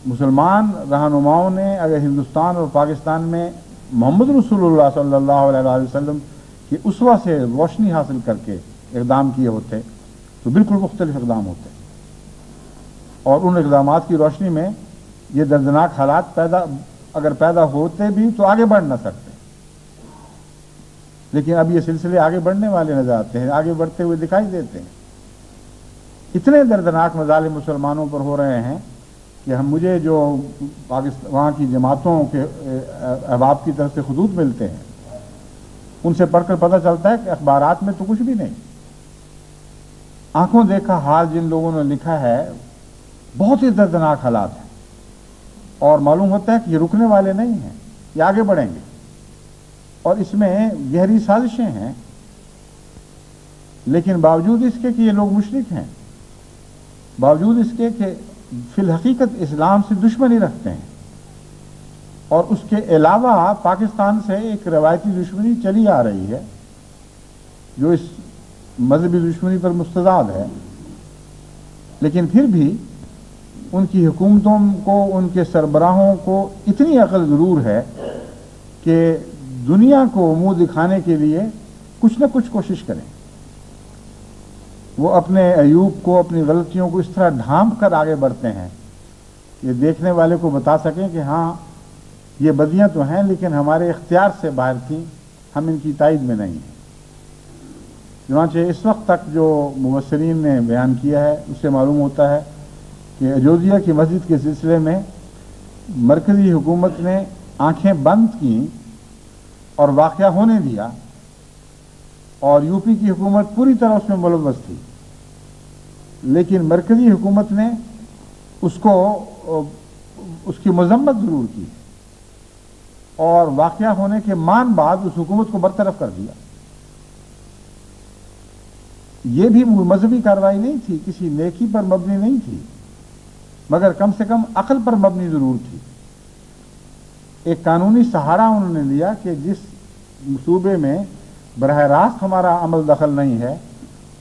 مسلمان رہنماؤں نے اگر ہندوستان اور پاکستان میں محمد رسول اللہ صلی اللہ علیہ وآلہ وسلم کی اسوہ سے روشنی حاصل کر کے اقدام کیے ہوتے تو بالکل مختلف اقدام ہوتے، اور ان اقدامات کی روشنی میں یہ دردناک حالات اگر پیدا ہوتے بھی تو آگے بڑھ نہ سکتے۔ لیکن اب یہ سلسلے آگے بڑھنے والے نظر آتے ہیں، آگے بڑھتے ہوئے دکھائی دیتے ہیں۔ اتنے دردناک مظالم مسلمانوں پر ہو رہے ہیں کہ مجھے جو وہاں کی جماعتوں کے احباب کی طرف سے خطوط ملتے ہیں ان سے پڑھ کر پتہ چلتا ہے کہ اخبارات میں تو کچھ بھی نہیں، آنکھوں دیکھا حال جن لوگوں نے لکھا ہے بہت ہی دردناک حالات ہیں، اور معلوم ہوتا ہے کہ یہ رکنے والے نہیں ہیں، یہ آگے بڑھیں گے، اور اس میں گہری سازشیں ہیں۔ لیکن باوجود اس کے کہ یہ لوگ مشرک ہیں، باوجود اس کے کہ فی الحقیقت اسلام سے دشمنی رکھتے ہیں، اور اس کے علاوہ پاکستان سے ایک روایتی دشمنی چلی آ رہی ہے جو اس مذہبی دشمنی پر مستزاد ہے، لیکن پھر بھی ان کی حکومتوں کو، ان کے سربراہوں کو اتنی عقل ضرور ہے کہ دنیا کو منہ دکھانے کے لیے کچھ نہ کچھ کوشش کریں۔ وہ اپنے عیوب کو، اپنی غلطیوں کو اس طرح ڈھانپ کر آگے بڑھتے ہیں کہ دیکھنے والے کو بتا سکیں کہ ہاں یہ بدیاں تو ہیں لیکن ہمارے اختیار سے باہر تھیں، ہم ان کی تائید میں نہیں ہیں۔ چنانچہ اس وقت تک جو مبصرین نے بیان کیا ہے اس سے معلوم ہوتا ہے کہ اجودھیا کی مسجد کے سلسلے میں مرکزی حکومت نے آنکھیں بند کیں اور واقعہ ہونے دیا، اور یو پی کی حکومت پوری طرح اس میں ملوث تھی، لیکن مرکزی حکومت نے اس کی مذمت ضرور کی اور واقعہ ہونے کے مان بعد اس حکومت کو برطرف کر دیا۔ یہ بھی مذہبی کارروائی نہیں تھی، کسی نیکی پر مبنی نہیں تھی، مگر کم سے کم عقل پر مبنی ضرور تھی۔ ایک قانونی سہارا انہوں نے لیا کہ جس صوبے میں براہ راست ہمارا عمل دخل نہیں ہے،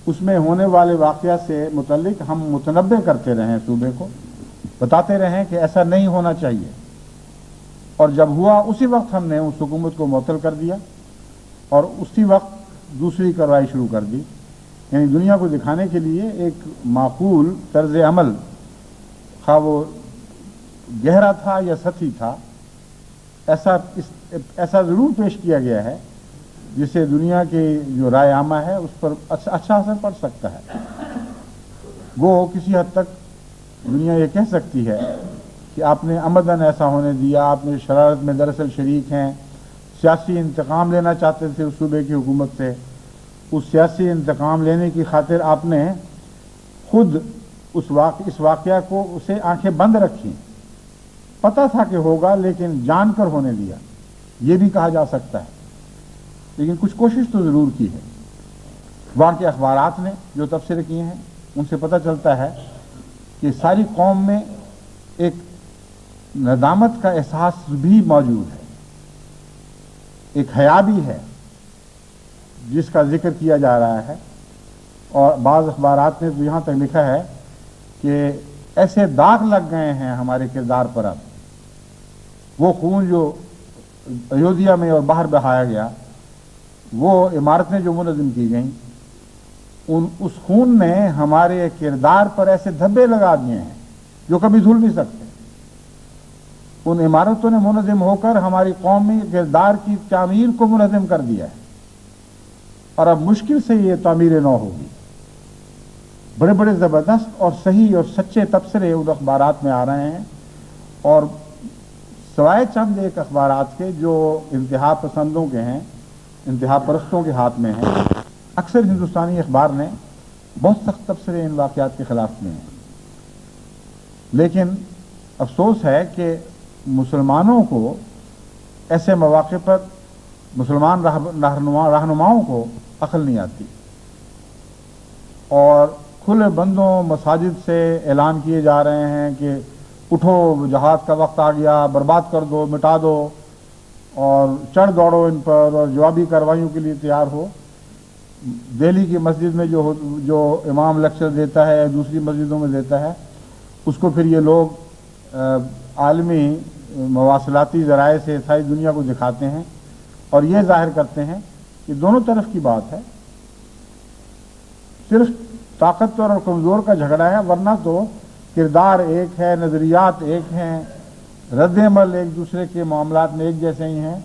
اس میں ہونے والے واقعہ سے متعلق ہم متنبع کرتے رہیں، صوبے کو بتاتے رہیں کہ ایسا نہیں ہونا چاہیے، اور جب ہوا اسی وقت ہم نے اس حکومت کو معطل کر دیا اور اسی وقت دوسری کارروائی شروع کر دی۔ یعنی دنیا کو دکھانے کے لیے ایک معقول طرز عمل، خواہ وہ گہرا تھا یا سطحی تھا، ایسا ضرور پیش کیا گیا ہے جس سے دنیا کی جو رائے عامہ ہے اس پر اچھا اثر پڑ سکتا ہے۔ وہ کسی حد تک دنیا یہ کہہ سکتی ہے کہ آپ نے عمدن ایسا ہونے دیا، آپ نے شرارت میں دراصل شریک ہیں، سیاسی انتقام لینا چاہتے تھے اس صوبے کی حکومت سے، اس سیاسی انتقام لینے کی خاطر آپ نے خود اس واقعہ کو اسے آنکھیں بند رکھی، پتہ تھا کہ ہوگا لیکن جان کر ہونے دیا، یہ بھی کہا جا سکتا ہے۔ لیکن کچھ کوشش تو ضرور کی ہے۔ وہاں کے اخبارات نے جو تبصرے کیے ہیں ان سے پتہ چلتا ہے کہ ساری قوم میں ایک ندامت کا احساس بھی موجود ہے، ایک حیا بھی ہے جس کا ذکر کیا جا رہا ہے، اور بعض اخبارات نے تو یہاں تک لکھا ہے کہ ایسے داغ لگ گئے ہیں ہمارے کردار پر، اب وہ خون جو ایودھیا میں اور باہر بہایا گیا، وہ عمارتیں جو منظم کی گئیں، اس خون نے ہمارے کردار پر ایسے دھبے لگا دیے ہیں جو کبھی دھل نہیں سکتے۔ ان عمارتوں نے منظم ہو کر ہماری قومی کردار کی تعمیر کو منظم کر دیا ہے، اور اب مشکل سے یہ تعمیر نو ہوگی۔ بڑے بڑے زبردست اور صحیح اور سچے تبصرے ان اخبارات میں آ رہے ہیں، اور سوائے چند ایک اخبارات کے جو انتہا پسندوں کے ہیں، انتہا پرستوں کے ہاتھ میں ہیں، اکثر ہندوستانی اخبار نے بہت سخت تبصرے ان واقعات کے خلاف میں ہیں۔ لیکن افسوس ہے کہ مسلمانوں کو ایسے مواقع پر، مسلمان رہنماؤں کو عقل نہیں آتی، اور کھلے بندوں مساجد سے اعلان کیے جا رہے ہیں کہ اٹھو، جہاد کا وقت آ گیا، برباد کر دو، مٹا دو، اور چڑھ دوڑو ان پر، اور جوابی کارروائیوں کے لیے تیار ہو۔ دہلی کی مسجد میں جو امام لیکچر دیتا ہے، دوسری مسجدوں میں دیتا ہے، اس کو پھر یہ لوگ عالمی مواصلاتی ذرائع سے ساری دنیا کو دکھاتے ہیں اور یہ ظاہر کرتے ہیں کہ دونوں طرف کی بات ہے، صرف طاقتور اور کمزور کا جھگڑا ہے، ورنہ تو کردار ایک ہے، نظریات ایک ہیں، رد عمل ایک دوسرے کے معاملات میں ایک جیسے ہی ہیں،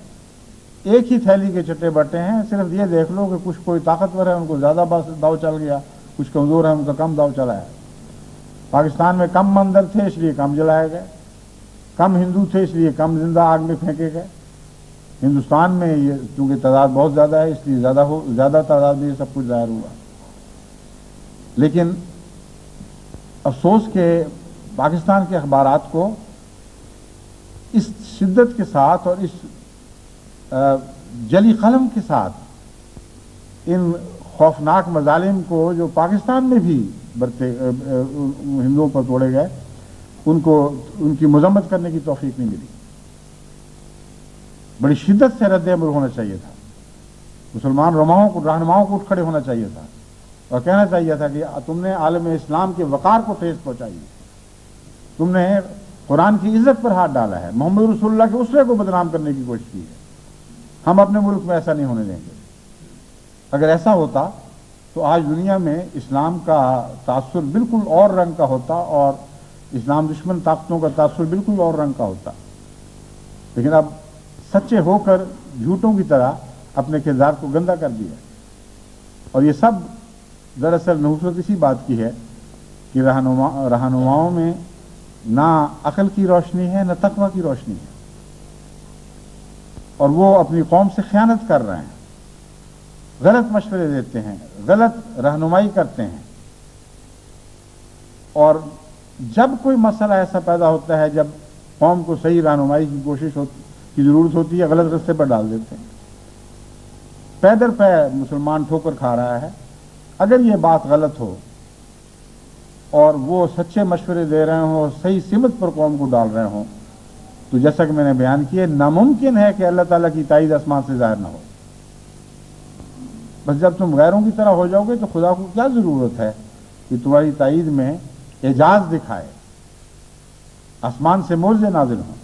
ایک ہی تھیلی کے چٹے بٹے ہیں۔ صرف یہ دیکھ لو کہ کچھ کوئی طاقتور ہے، ان کو زیادہ داؤ چل گیا، کچھ کمزور ہے، ان کا کم داؤ چلا ہے۔ پاکستان میں کم مندر تھے اس لیے کم جلائے گئے، کم ہندو تھے اس لیے کم زندہ آگ میں پھینکے گئے۔ ہندوستان میں یہ چونکہ تعداد بہت زیادہ ہے اس لیے زیادہ تعداد میں یہ سب کچھ ظاہر ہوا۔ لیکن افسوس کہ پاکستان کے اخبارات کو اس شدت کے ساتھ اور اس جلی قلم کے ساتھ ان خوفناک مظالم کو جو پاکستان میں بھی ہندوؤں پر توڑے گئے، ان کی مذمت کرنے کی توفیق نہیں ملی۔ بڑی شدت سے رد عمل ہونا چاہیے تھا، مسلمان رہنماؤں کو اٹھ کھڑے ہونا چاہیے تھا، اور کہنا چاہیے تھا کہ تم نے عالم اسلام کے وقار کو ٹھیس پہنچائی ہے، تم نے قرآن کی عزت پر ہاتھ ڈالا ہے، محمد رسول اللہ کے اسوے کو بدنام کرنے کی کوشش کی ہے۔ ہم اپنے ملک میں ایسا نہیں ہونے دیں گے۔ اگر ایسا ہوتا تو آج دنیا میں اسلام کا تاثر بالکل اور رنگ کا ہوتا اور اسلام دشمن طاقتوں کا تاثر بالکل اور رنگ کا ہوتا، لیکن اب سچے ہو کر جھوٹوں کی طرح اپنے کردار کو گندا کر دیا، اور یہ سب دراصل نصرت اسی بات کی ہے کہ رہنماؤں میں نہ عقل کی روشنی ہے نہ تقویٰ کی روشنی ہے، اور وہ اپنی قوم سے خیانت کر رہے ہیں، غلط مشورے دیتے ہیں، غلط رہنمائی کرتے ہیں، اور جب کوئی مسئلہ ایسا پیدا ہوتا ہے جب قوم کو صحیح رہنمائی کی کی ضرورت ہوتی ہے، غلط رستے پر ڈال دیتے ہیں۔ پے در پے مسلمان ٹھوکر کھا رہا ہے۔ اگر یہ بات غلط ہو اور وہ سچے مشورے دے رہے ہوں اور صحیح سمت پر قوم کو ڈال رہے ہوں، تو جیسا کہ میں نے بیان کیا، ناممکن ہے کہ اللہ تعالیٰ کی تائید آسمان سے ظاہر نہ ہو۔ بس جب تم غیروں کی طرح ہو جاؤ گے تو خدا کو کیا ضرورت ہے کہ تمہاری تائید میں اعجاز دکھائے، آسمان سے معجزے نازل ہوں۔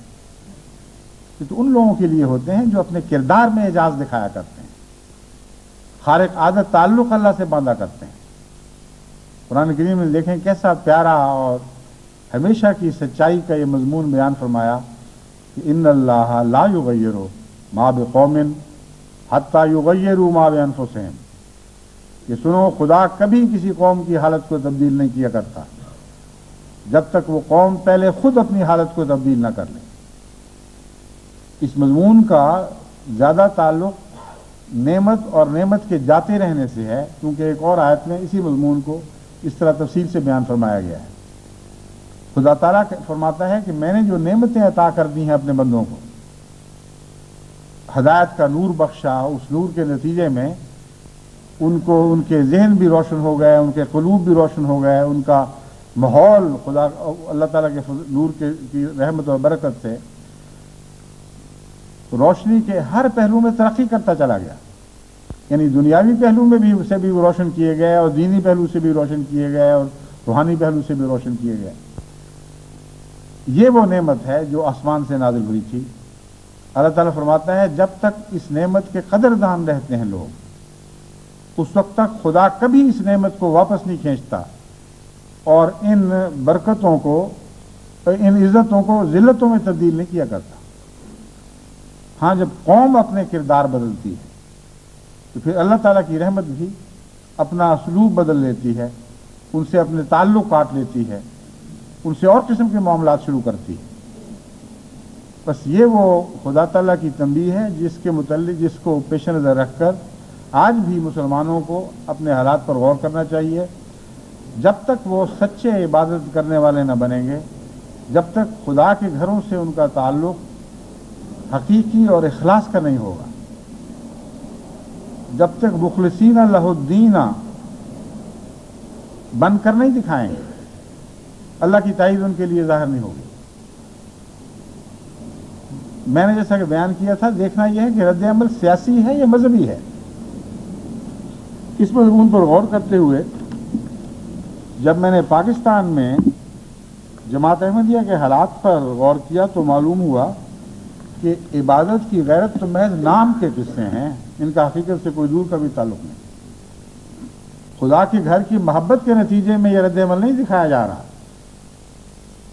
یہ تو ان لوگوں کے لیے ہوتے ہیں جو اپنے کردار میں اعجاز دکھایا کرتے ہیں، خارق عادت تعلق اللہ سے باندھا کرتے ہیں۔ قرآن کریم میں دیکھیں کیسا پیارا اور ہمیشہ کی سچائی کا یہ مضمون بیان فرمایا کہ ان اللہ لا یغیر ما بقوم حتی یغیروا ما بانفسہم، کہ سنو خدا کبھی کسی قوم کی حالت کو تبدیل نہیں کیا کرتا جب تک وہ قوم پہلے خود اپنی حالت کو تبدیل نہ کر لے۔ اس مضمون کا زیادہ تعلق نعمت اور نعمت کے جاتے رہنے سے ہے، کیونکہ ایک اور آیت میں اسی مضمون کو اس طرح تفصیل سے بیان فرمایا گیا ہے۔ خدا تعالیٰ فرماتا ہے کہ میں نے جو نعمتیں عطا کر دی ہیں اپنے بندوں کو، ہدایت کا نور بخشا، اس نور کے نتیجے میں ان کو ان کے ذہن بھی روشن ہو گئے، ان کے قلوب بھی روشن ہو گئے، ان کا ماحول خدا اللہ تعالیٰ کے نور کی رحمت اور برکت سے روشنی کے ہر پہلو میں ترقی کرتا چلا گیا، یعنی دنیاوی پہلو میں بھی اسے بھی روشن کیے گئے اور دینی پہلو سے بھی روشن کیے گئے اور روحانی پہلو سے بھی روشن کیے گئے۔ یہ وہ نعمت ہے جو آسمان سے نازل ہوئی تھی۔ اللہ تعالیٰ فرماتا ہے جب تک اس نعمت کے قدردان رہتے ہیں لوگ، اس وقت تک خدا کبھی اس نعمت کو واپس نہیں کھینچتا اور ان برکتوں کو، ان عزتوں کو ذلتوں میں تبدیل نہیں کیا کرتا۔ ہاں، جب قوم اپنے کردار بدلتی ہے تو پھر اللہ تعالیٰ کی رحمت بھی اپنا اسلوب بدل لیتی ہے، ان سے اپنے تعلق کاٹ لیتی ہے، ان سے اور قسم کے معاملات شروع کرتی ہے۔ بس یہ وہ خدا تعالیٰ کی تنبیہ ہے جس کو پیش نظر رکھ کر آج بھی مسلمانوں کو اپنے حالات پر غور کرنا چاہیے۔ جب تک وہ سچے عبادت کرنے والے نہ بنیں گے، جب تک خدا کے گھروں سے ان کا تعلق حقیقی اور اخلاص کا نہیں ہوگا، جب تک مخلصین لہ الدین بن کر نہیں دکھائیں گے، اللہ کی تائید ان کے لیے ظاہر نہیں ہوگی۔ میں نے جیسا کہ بیان کیا تھا، دیکھنا یہ ہے کہ رد عمل سیاسی ہے یا مذہبی ہے۔ اس مضمون پر غور کرتے ہوئے جب میں نے پاکستان میں جماعت احمدیہ کے حالات پر غور کیا تو معلوم ہوا کہ عبادت کی غیرت تو محض نام کے قصے ہیں، ان کا حقیقت سے کوئی دور کا بھی تعلق نہیں۔ خدا کے گھر کی محبت کے نتیجے میں یہ رد عمل نہیں دکھایا جا رہا،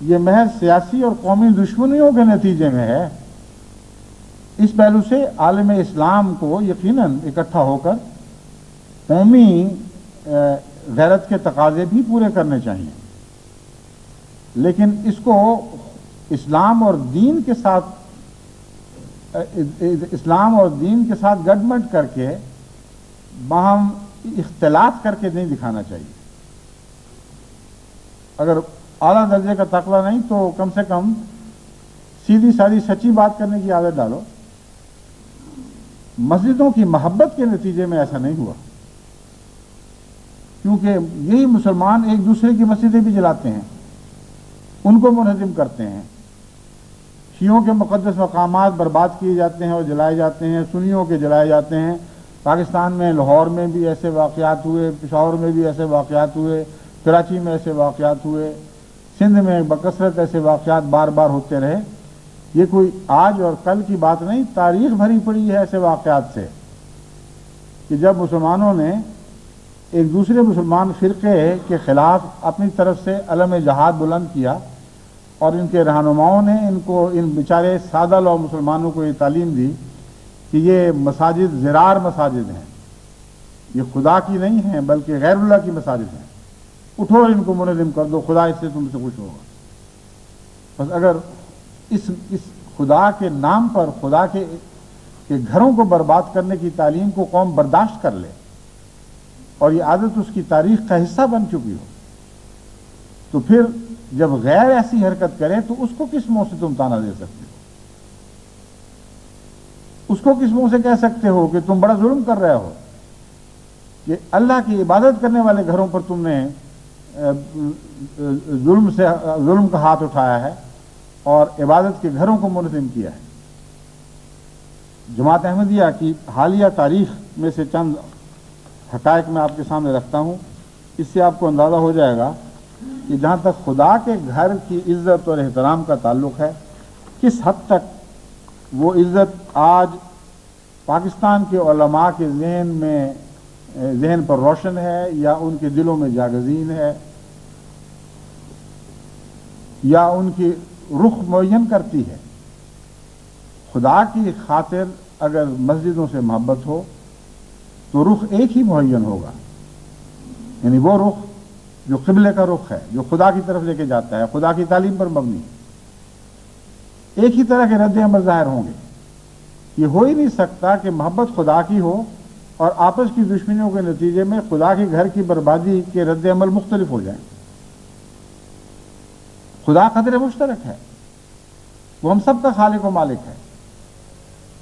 یہ محض سیاسی اور قومی دشمنیوں کے نتیجے میں ہے۔ اس پہلو سے عالم اسلام کو یقیناً اکٹھا ہو کر قومی غیرت کے تقاضے بھی پورے کرنے چاہیے، لیکن اس کو اسلام اور دین کے ساتھ گڈمڈ کر کے باہم اختلاط کر کے نہیں دکھانا چاہیے۔ اگر اعلیٰ درجے کا تقویٰ نہیں تو کم سے کم سیدھی سادھی سچی بات کرنے کی عادت ڈالو۔ مسجدوں کی محبت کے نتیجے میں ایسا نہیں ہوا، کیونکہ یہی مسلمان ایک دوسرے کی مسجدیں بھی جلاتے ہیں، ان کو منہدم کرتے ہیں، شیعوں کے مقدس مقامات برباد کیے جاتے ہیں اور جلائے جاتے ہیں، سنیوں کے جلائے جاتے ہیں، پاکستان میں لاہور میں بھی ایسے واقعات ہوئے، پشاور میں بھی ایسے واقعات ہوئے، کراچی میں ایسے واقعات ہوئے، سندھ میں بکثرت ایسے واقعات بار بار ہوتے رہے۔ یہ کوئی آج اور کل کی بات نہیں، تاریخ بھری پڑی ہے ایسے واقعات سے کہ جب مسلمانوں نے ایک دوسرے مسلمان فرقے کے خلاف اپنی طرف سے علم جہاد بلند کیا اور ان کے رہنماؤں نے ان بیچارے سادہ لو مسلمانوں کو یہ تعلیم دی کہ یہ مساجد زرار مساجد ہیں، یہ خدا کی نہیں ہیں بلکہ غیر اللہ کی مساجد ہیں، اٹھو ان کو منظم کر دو، خدا اس سے تم سے خوش ہوگا۔ بس اگر اس خدا کے نام پر خدا کے گھروں کو برباد کرنے کی تعلیم کو قوم برداشت کر لے اور یہ عادت اس کی تاریخ کا حصہ بن چکی ہو، تو پھر جب غیر ایسی حرکت کرے تو اس کو کس منہ سے تم تانا دے سکتے ہو؟ اس کو کس منہ سے کہہ سکتے ہو کہ تم بڑا ظلم کر رہے ہو کہ اللہ کی عبادت کرنے والے گھروں پر تم نے ظلم کا ہاتھ اٹھایا ہے اور عبادت کے گھروں کو منظم کیا ہے۔ جماعت احمدیہ کی حالیہ تاریخ میں سے چند حقائق میں آپ کے سامنے رکھتا ہوں، اس سے آپ کو اندازہ ہو جائے گا کہ جہاں تک خدا کے گھر کی عزت اور احترام کا تعلق ہے، کس حد تک وہ عزت آج پاکستان کے علماء کے ذہن پر روشن ہے یا ان کے دلوں میں جاگزین ہے یا ان کی رخ معین کرتی ہے۔ خدا کی خاطر اگر مسجدوں سے محبت ہو تو رخ ایک ہی معین ہوگا، یعنی وہ رخ جو قبلے کا رخ ہے، جو خدا کی طرف لے کے جاتا ہے، خدا کی تعلیم پر مبنی، ایک ہی طرح کے رد عمل ظاہر ہوں گے۔ یہ ہو ہی نہیں سکتا کہ محبت خدا کی ہو اور آپس کی دشمنیوں کے نتیجے میں خدا کے گھر کی بربادی کے رد عمل مختلف ہو جائیں۔ خدا قدر مشترک ہے، وہ ہم سب کا خالق و مالک ہے۔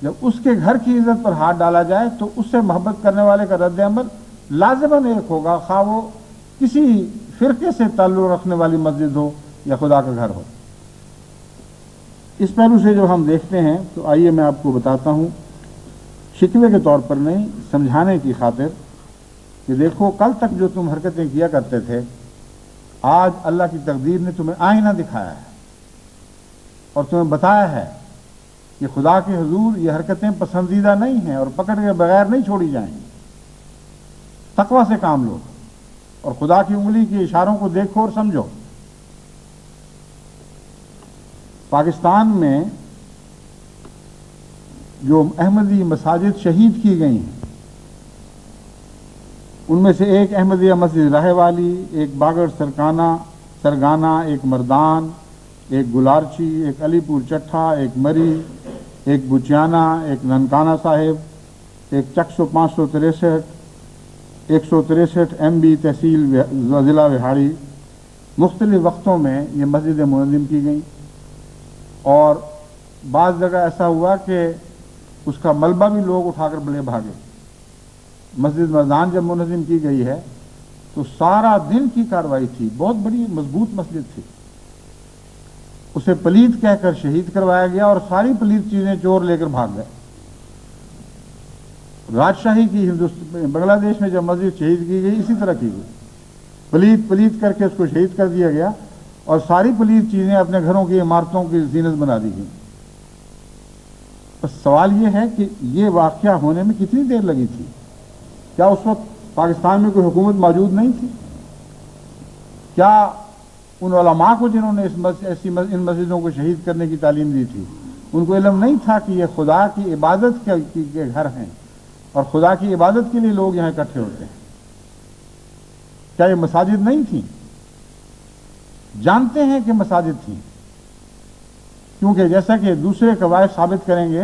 جب اس کے گھر کی عزت پر ہاتھ ڈالا جائے تو اس سے محبت کرنے والے کا رد عمل لازماً ایک ہوگا، خواہ وہ کسی فرقے سے تعلق رکھنے والی مسجد ہو یا خدا کا گھر ہو۔ اس پہلو سے جو ہم دیکھتے ہیں تو آئیے میں آپ کو بتاتا ہوں، شکوے کے طور پر نہیں، سمجھانے کی خاطر کہ دیکھو کل تک جو تم حرکتیں کیا کرتے تھے، آج اللہ کی تقدیر نے تمہیں آئینہ دکھایا ہے اور تمہیں بتایا ہے کہ خدا کے حضور یہ حرکتیں پسندیدہ نہیں ہیں اور پکڑ کے بغیر نہیں چھوڑی جائیں گی۔ تقویٰ سے کام لو اور خدا کی انگلی کے اشاروں کو دیکھو اور سمجھو۔ پاکستان میں جو احمدی مساجد شہید کی گئی ہیں، ان میں سے ایک احمدیہ مسجد راہے والی، ایک باگڑ سرگانہ، ایک مردان، ایک گلارچی، ایک علی پور چٹھا، ایک مری، ایک بچیانہ، ایک ننکانہ صاحب، ایک چکسو 563، 163 MB تحصیل ضلع وہاڑی، مختلف وقتوں میں یہ مسجدیں منظم کی گئیں اور بعض جگہ ایسا ہوا کہ اس کا ملبہ بھی لوگ اٹھا کر بلے بھاگے۔ مسجد مردان جب منظم کی گئی ہے تو سارا دن کی کارروائی تھی، بہت بڑی مضبوط مسجد تھی، اسے پلید کہہ کر شہید کروایا گیا اور ساری پلید چیزیں چور لے کر بھاگ گئے۔ راجشاہی کی بنگلہ دیش میں جب مسجد شہید کی گئی اسی طرح کی گئی، پلید کر کے اس کو شہید کر دیا گیا اور ساری پلید چیزیں اپنے گھروں کی عمارتوں کی زینت بنا دی گئی۔ بس سوال یہ ہے کہ یہ واقعہ ہونے میں کتنی دیر لگی تھی؟ کیا اس وقت پاکستان میں کوئی حکومت موجود نہیں تھی؟ کیا ان علماء کو جنہوں نے ان مسجدوں کو شہید کرنے کی تعلیم دی تھی، ان کو علم نہیں تھا کہ یہ خدا کی عبادت کے گھر ہیں اور خدا کی عبادت کے لیے لوگ یہاں اکٹھے ہوتے ہیں؟ کیا یہ مساجد نہیں تھیں؟ جانتے ہیں کہ مساجد تھیں، کیونکہ جیسا کہ دوسرے قواعد ثابت کریں گے،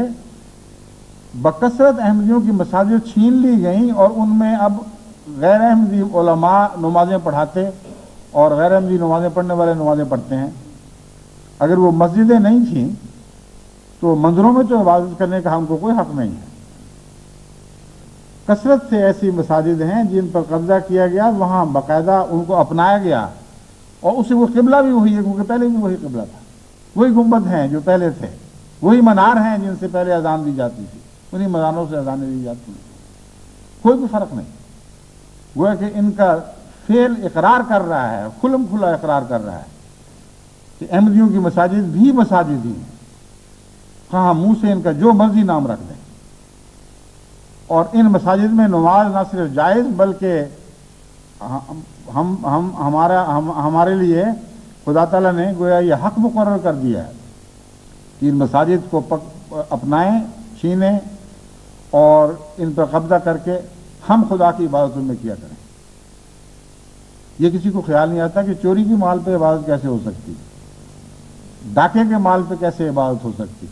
بکثرت احمدیوں کی مساجد چھین لی گئیں اور ان میں اب غیر احمدی علماء نمازیں پڑھاتے اور غیر احمدی نمازیں پڑھنے والے نمازیں پڑھتے ہیں۔ اگر وہ مسجدیں نہیں تھیں تو مندروں میں تو عبادت کرنے کا ہم کو کوئی حق نہیں ہے۔ کثرت سے ایسی مساجد ہیں جن پر قبضہ کیا گیا، وہاں باقاعدہ ان کو اپنایا گیا اور اسے وہ قبلہ بھی وہی ہے، کیونکہ پہلے بھی وہی قبلہ تھا، وہی گنبد ہیں جو پہلے تھے، وہی منار ہیں جن سے پہلے اذان دی جاتی تھی، انہی مناروں سے اذانیں دی جاتی ہیں۔ کوئی بھی فرق نہیں. گویا کہ ان کا فعل اقرار کر رہا ہے، کھلم کھلا اقرار کر رہا ہے کہ احمدیوں کی مساجد بھی مساجد ہی ہیں، کہاں منہ سے ان کا جو مرضی نام رکھ دیں. اور ان مساجد میں نماز نہ صرف جائز بلکہ ہمارے لیے خدا تعالیٰ نے گویا یہ حق مقرر کر دیا ہے کہ ان مساجد کو اپنائیں، چھینیں اور ان پر قبضہ کر کے ہم خدا کی عبادت ان میں کیا کریں. یہ کسی کو خیال نہیں آتا کہ چوری کی مال پہ عبادت کیسے ہو سکتی، ڈاکے کے مال پہ کیسے عبادت ہو سکتی.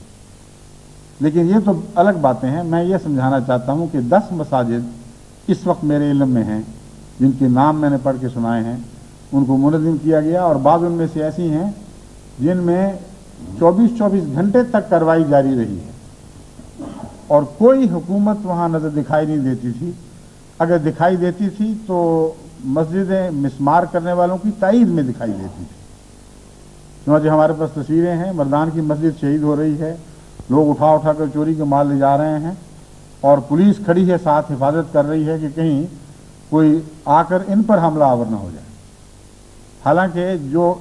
لیکن یہ تو الگ باتیں ہیں. میں یہ سمجھانا چاہتا ہوں کہ 10 مساجد اس وقت میرے علم میں ہیں جن کے نام میں نے پڑھ کے سنائے ہیں، ان کو منظم کیا گیا، اور بعض ان میں سے ایسی ہیں جن میں 24 گھنٹے تک کارروائی جاری رہی ہے اور کوئی حکومت وہاں نظر دکھائی نہیں دیتی تھی. اگر دکھائی دیتی تھی تو مسجدیں مسمار کرنے والوں کی تائید میں دکھائی دیتی تھی. چنانچہ ہمارے پاس تصویریں ہیں، مردان کی مسجد شہید ہو رہی ہے، لوگ اٹھا اٹھا کر چوری کے مال لے جا رہے ہیں اور پولیس کھڑی ہے ساتھ حفاظت کر رہی ہے کہ کہیں کوئی آ کر ان پر حملہ آور نہ ہو جائے. حالانکہ جو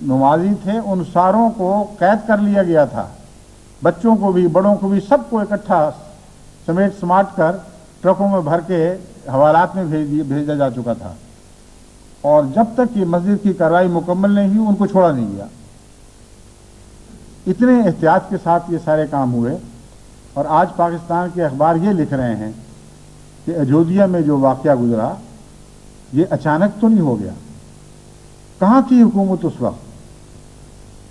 نمازی تھے ان ساروں کو قید کر لیا گیا تھا، بچوں کو بھی بڑوں کو بھی سب کو اکٹھا سمیٹ سماٹ کر ٹرکوں میں بھر کے حوالات میں بھیجا جا چکا تھا، اور جب تک یہ مسجد کی کارروائی مکمل نہیں ہوئی ان کو چھوڑا نہیں گیا. اتنے احتیاط کے ساتھ یہ سارے کام ہوئے. اور آج پاکستان کے اخبار یہ لکھ رہے ہیں کہ اجودھیا میں جو واقعہ گزرا یہ اچانک تو نہیں ہو گیا. کہاں تھی حکومت اس وقت؟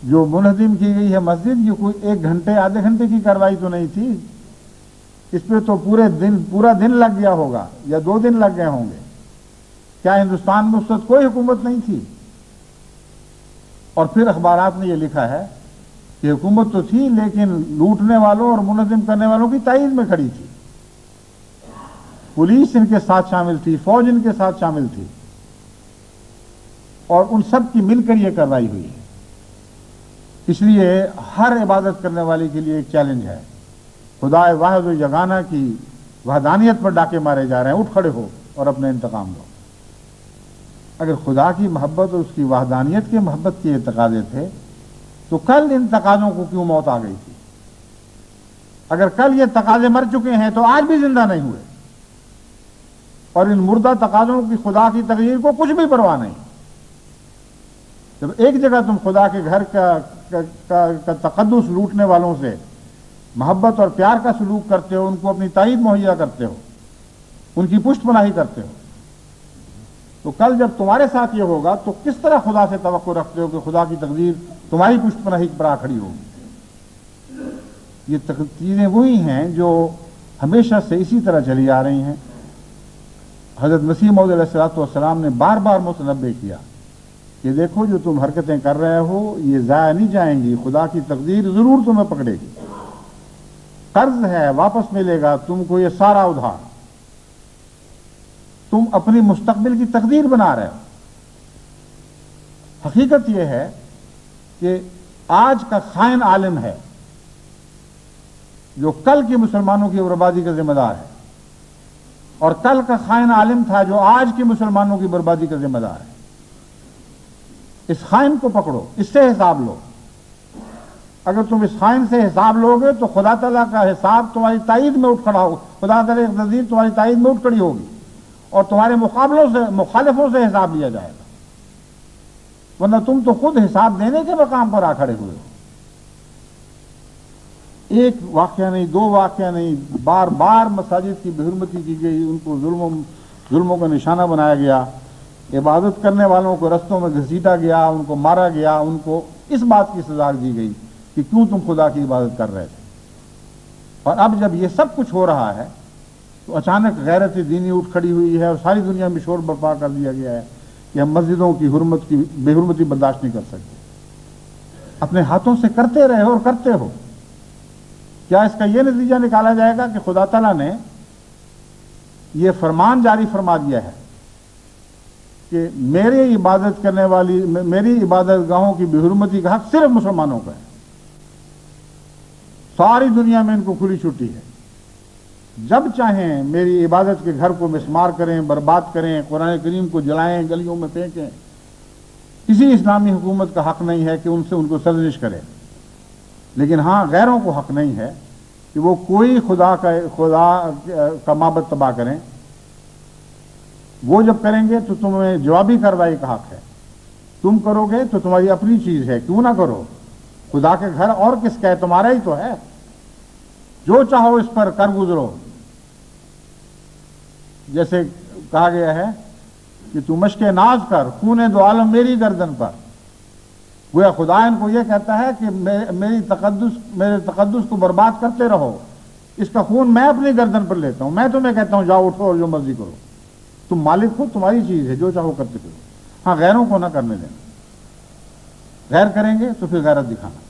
جو منہدم کی گئی ہے مسجد، یہ کوئی 1 گھنٹے آدھے گھنٹے کی کارروائی تو نہیں تھی. اس پہ تو پورا دن لگ گیا ہوگا یا 2 دن لگ گئے ہوں گے. کیا ہندوستان میں اس وقت کوئی حکومت نہیں تھی؟ اور پھر اخبارات نے یہ لکھا ہے کہ حکومت تو تھی لیکن لوٹنے والوں اور منظم کرنے والوں کی تائید میں کھڑی تھی. پولیس ان کے ساتھ شامل تھی، فوج ان کے ساتھ شامل تھی، اور ان سب کی مل کر یہ کارروائی ہوئی ہے. اس لیے ہر عبادت کرنے والے کے لیے ایک چیلنج ہے. خدا واحد و یگانہ کی وحدانیت پر ڈاکے مارے جا رہے ہیں. اٹھ کھڑے ہو اور اپنے انتقام لو. اگر خدا کی محبت اور اس کی وحدانیت کی محبت کے تقاضے تھے تو کل ان تقاضوں کو کیوں موت آ گئی تھی؟ اگر کل یہ تقاضے مر چکے ہیں تو آج بھی زندہ نہیں ہوئے. اور ان مردہ تقاضوں کی خدا کی تقدیر کو کچھ بھی پرواہ نہیں. جب ایک جگہ تم خدا کے گھر کا تقدس لوٹنے والوں سے محبت اور پیار کا سلوک کرتے ہو، ان کو اپنی تائید مہیا کرتے ہو، ان کی پشت پناہی کرتے ہو، تو کل جب تمہارے ساتھ یہ ہوگا تو کس طرح خدا سے توقع رکھتے ہو کہ خدا کی تقدیر تمہاری پشت پناہی پر آ کھڑی ہوگی؟ یہ چیزیں وہی ہیں جو ہمیشہ سے اسی طرح چلی آ رہی ہیں. حضرت مسیح موعود علیہ السلام نے بار بار متنبہ کیا کہ دیکھو جو تم حرکتیں کر رہے ہو یہ ضائع نہیں جائیں گی، خدا کی تقدیر ضرور تمہیں پکڑے گی. قرض ہے، واپس ملے گا تم کو یہ سارا ادھار. تم اپنی مستقبل کی تقدیر بنا رہے ہو. حقیقت یہ ہے کہ آج کا خائن عالم ہے جو کل کے مسلمانوں کی بربادی کا ذمہ دار ہے، اور کل کا خائن عالم تھا جو آج کے مسلمانوں کی بربادی کا ذمہ دار ہے. اس خائن کو پکڑو، اس سے حساب لو. اگر تم اس خائن سے حساب لو گے تو خدا تعالیٰ کا حساب تمہاری تائید میں اٹھ کھڑا ہوگا. خدا تعالیٰ کی تقدیر تمہاری تائید میں اٹھ کھڑی ہوگی اور تمہارے مخالفوں سے حساب لیا جائے گا. ورنہ تم تو خود حساب دینے کے مقام پر آ کھڑے ہوئے ہو. ایک واقعہ نہیں، 2 واقعہ نہیں، بار بار مساجد کی بے حرمتی کی گئی، ان کو ظلموں کا نشانہ بنایا گیا، عبادت کرنے والوں کو رستوں میں گھسیٹا گیا، ان کو مارا گیا، ان کو اس بات کی سزا دی گئی کہ کیوں تم خدا کی عبادت کر رہے تھے. اور اب جب یہ سب کچھ ہو رہا ہے تو اچانک غیرت دینی اٹھ کھڑی ہوئی ہے اور ساری دنیا میں شور برپا کر دیا گیا ہے کہ ہم مسجدوں کی بے حرمتی برداشت نہیں کر سکتے. اپنے ہاتھوں سے کرتے رہے اور کرتے ہو. کیا اس کا یہ نتیجہ نکالا جائے گا کہ خدا تعالیٰ نے یہ فرمان جاری فرما دیا ہے کہ میری عبادت کرنے والی، میری عبادت گاہوں کی بے حرمتی کا حق صرف مسلمانوں کا ہے، ساری دنیا میں ان کو کھلی چھٹی ہے. جب چاہیں میری عبادت کے گھر کو مسمار کریں، برباد کریں، قرآن کریم کو جلائیں، گلیوں میں پھینکیں، کسی اسلامی حکومت کا حق نہیں ہے کہ ان کو سرزنش کرے۔ لیکن ہاں غیروں کو حق نہیں ہے کہ وہ کوئی خدا کا معبد تباہ کریں۔ وہ جب کریں گے تو تمہیں جوابی کارروائی کا حق ہے، تم کرو گے تو تمہاری اپنی چیز ہے، کیوں نہ کرو؟ خدا کے گھر اور کس کا ہے؟ تمہارا ہی تو ہے، جو چاہو اس پر کر گزرو۔ جیسے کہا گیا ہے کہ تو مشق ناز کر، خون دو عالم میری گردن پر۔ گویا خدا ان کو یہ کہتا ہے کہ میرے تقدس کو برباد کرتے رہو، اس کا خون میں اپنی گردن پر لیتا ہوں، میں تمہیں کہتا ہوں جاؤ اٹھو اور جو مرضی کرو، تم مالک ہو، تمہاری چیز ہے، جو چاہو کرتے کرو۔ ہاں غیروں کو نہ کرنے دینا، غیر کریں گے تو پھر غیرت دکھانا۔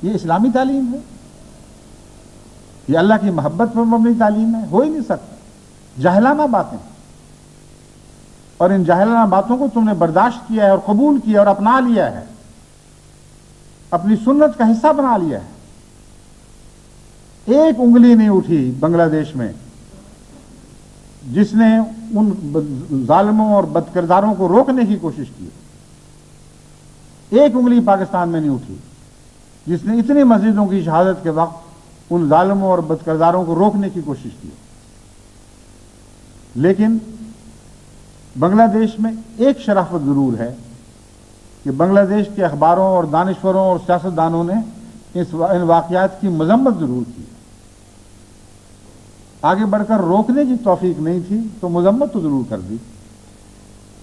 یہ اسلامی تعلیم ہے، یہ اللہ کی محبت پر مبنی تعلیم ہے، ہو ہی نہیں سکتا۔ جاہلانہ باتیں، اور ان جاہلانہ باتوں کو تم نے برداشت کیا ہے اور قبول کیا اور اپنا لیا ہے، اپنی سنت کا حصہ بنا لیا ہے۔ ایک انگلی نہیں اٹھی بنگلہ دیش میں جس نے ان ظالموں اور بد کرداروں کو روکنے کی کوشش کی۔ ایک انگلی پاکستان میں نہیں اٹھی جس نے اتنی مسجدوں کی شہادت کے وقت ان ظالموں اور بد کرداروں کو روکنے کی کوشش کی۔ لیکن بنگلہ دیش میں ایک شرافت ضرور ہے کہ بنگلہ دیش کے اخباروں اور دانشوروں اور سیاستدانوں نے ان واقعات کی مذمت ضرور کی، آگے بڑھ کر روکنے کی توفیق نہیں تھی تو مذمت تو ضرور کر دی،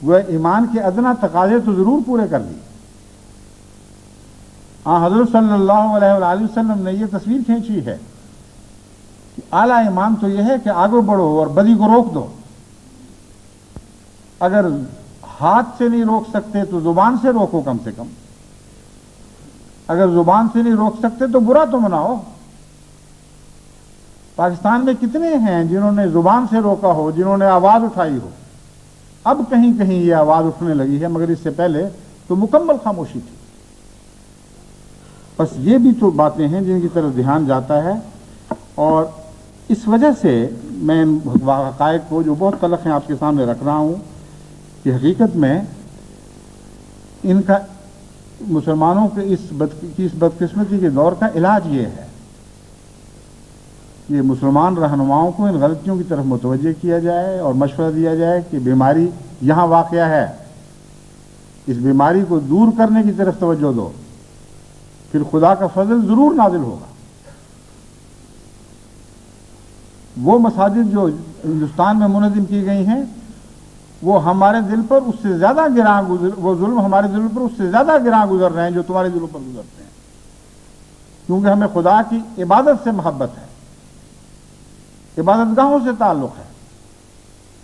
وہ ایمان کے ادنا تقاضے تو ضرور پورے کر دی۔ حضرت صلی اللہ علیہ وآلہ وسلم نے یہ تصویر کھینچی ہے کہ اعلیٰ ایمان تو یہ ہے کہ آگے بڑھو اور بدی کو روک دو۔ اگر ہاتھ سے نہیں روک سکتے تو زبان سے روکو، کم سے کم اگر زبان سے نہیں روک سکتے تو برا تو مناؤ۔ پاکستان میں کتنے ہیں جنہوں نے زبان سے روکا ہو، جنہوں نے آواز اٹھائی ہو؟ اب کہیں کہیں یہ آواز اٹھنے لگی ہے، مگر اس سے پہلے تو مکمل خاموشی تھی۔ بس یہ بھی تو باتیں ہیں جن کی طرف دھیان جاتا ہے، اور اس وجہ سے میں ان حقائق کو جو بہت تلخ ہیں آپ کے سامنے رکھ رہا ہوں کہ حقیقت میں ان کا مسلمانوں کے اس بدقسمتی کے دور کا علاج یہ ہے، یہ مسلمان رہنماؤں کو ان غلطیوں کی طرف متوجہ کیا جائے اور مشورہ دیا جائے کہ بیماری یہاں واقع ہے، اس بیماری کو دور کرنے کی طرف توجہ دو، پھر خدا کا فضل ضرور نازل ہوگا۔ وہ مساجد جو ہندوستان میں منظم کی گئی ہیں وہ ہمارے دل پر اس سے زیادہ گراں وہ ظلم ہمارے دل پر اس سے زیادہ گراں گزر رہے ہیں جو تمہارے دلوں پر گزرتے ہیں، کیونکہ ہمیں خدا کی عبادت سے محبت ہے، عبادت گاہوں سے تعلق ہے۔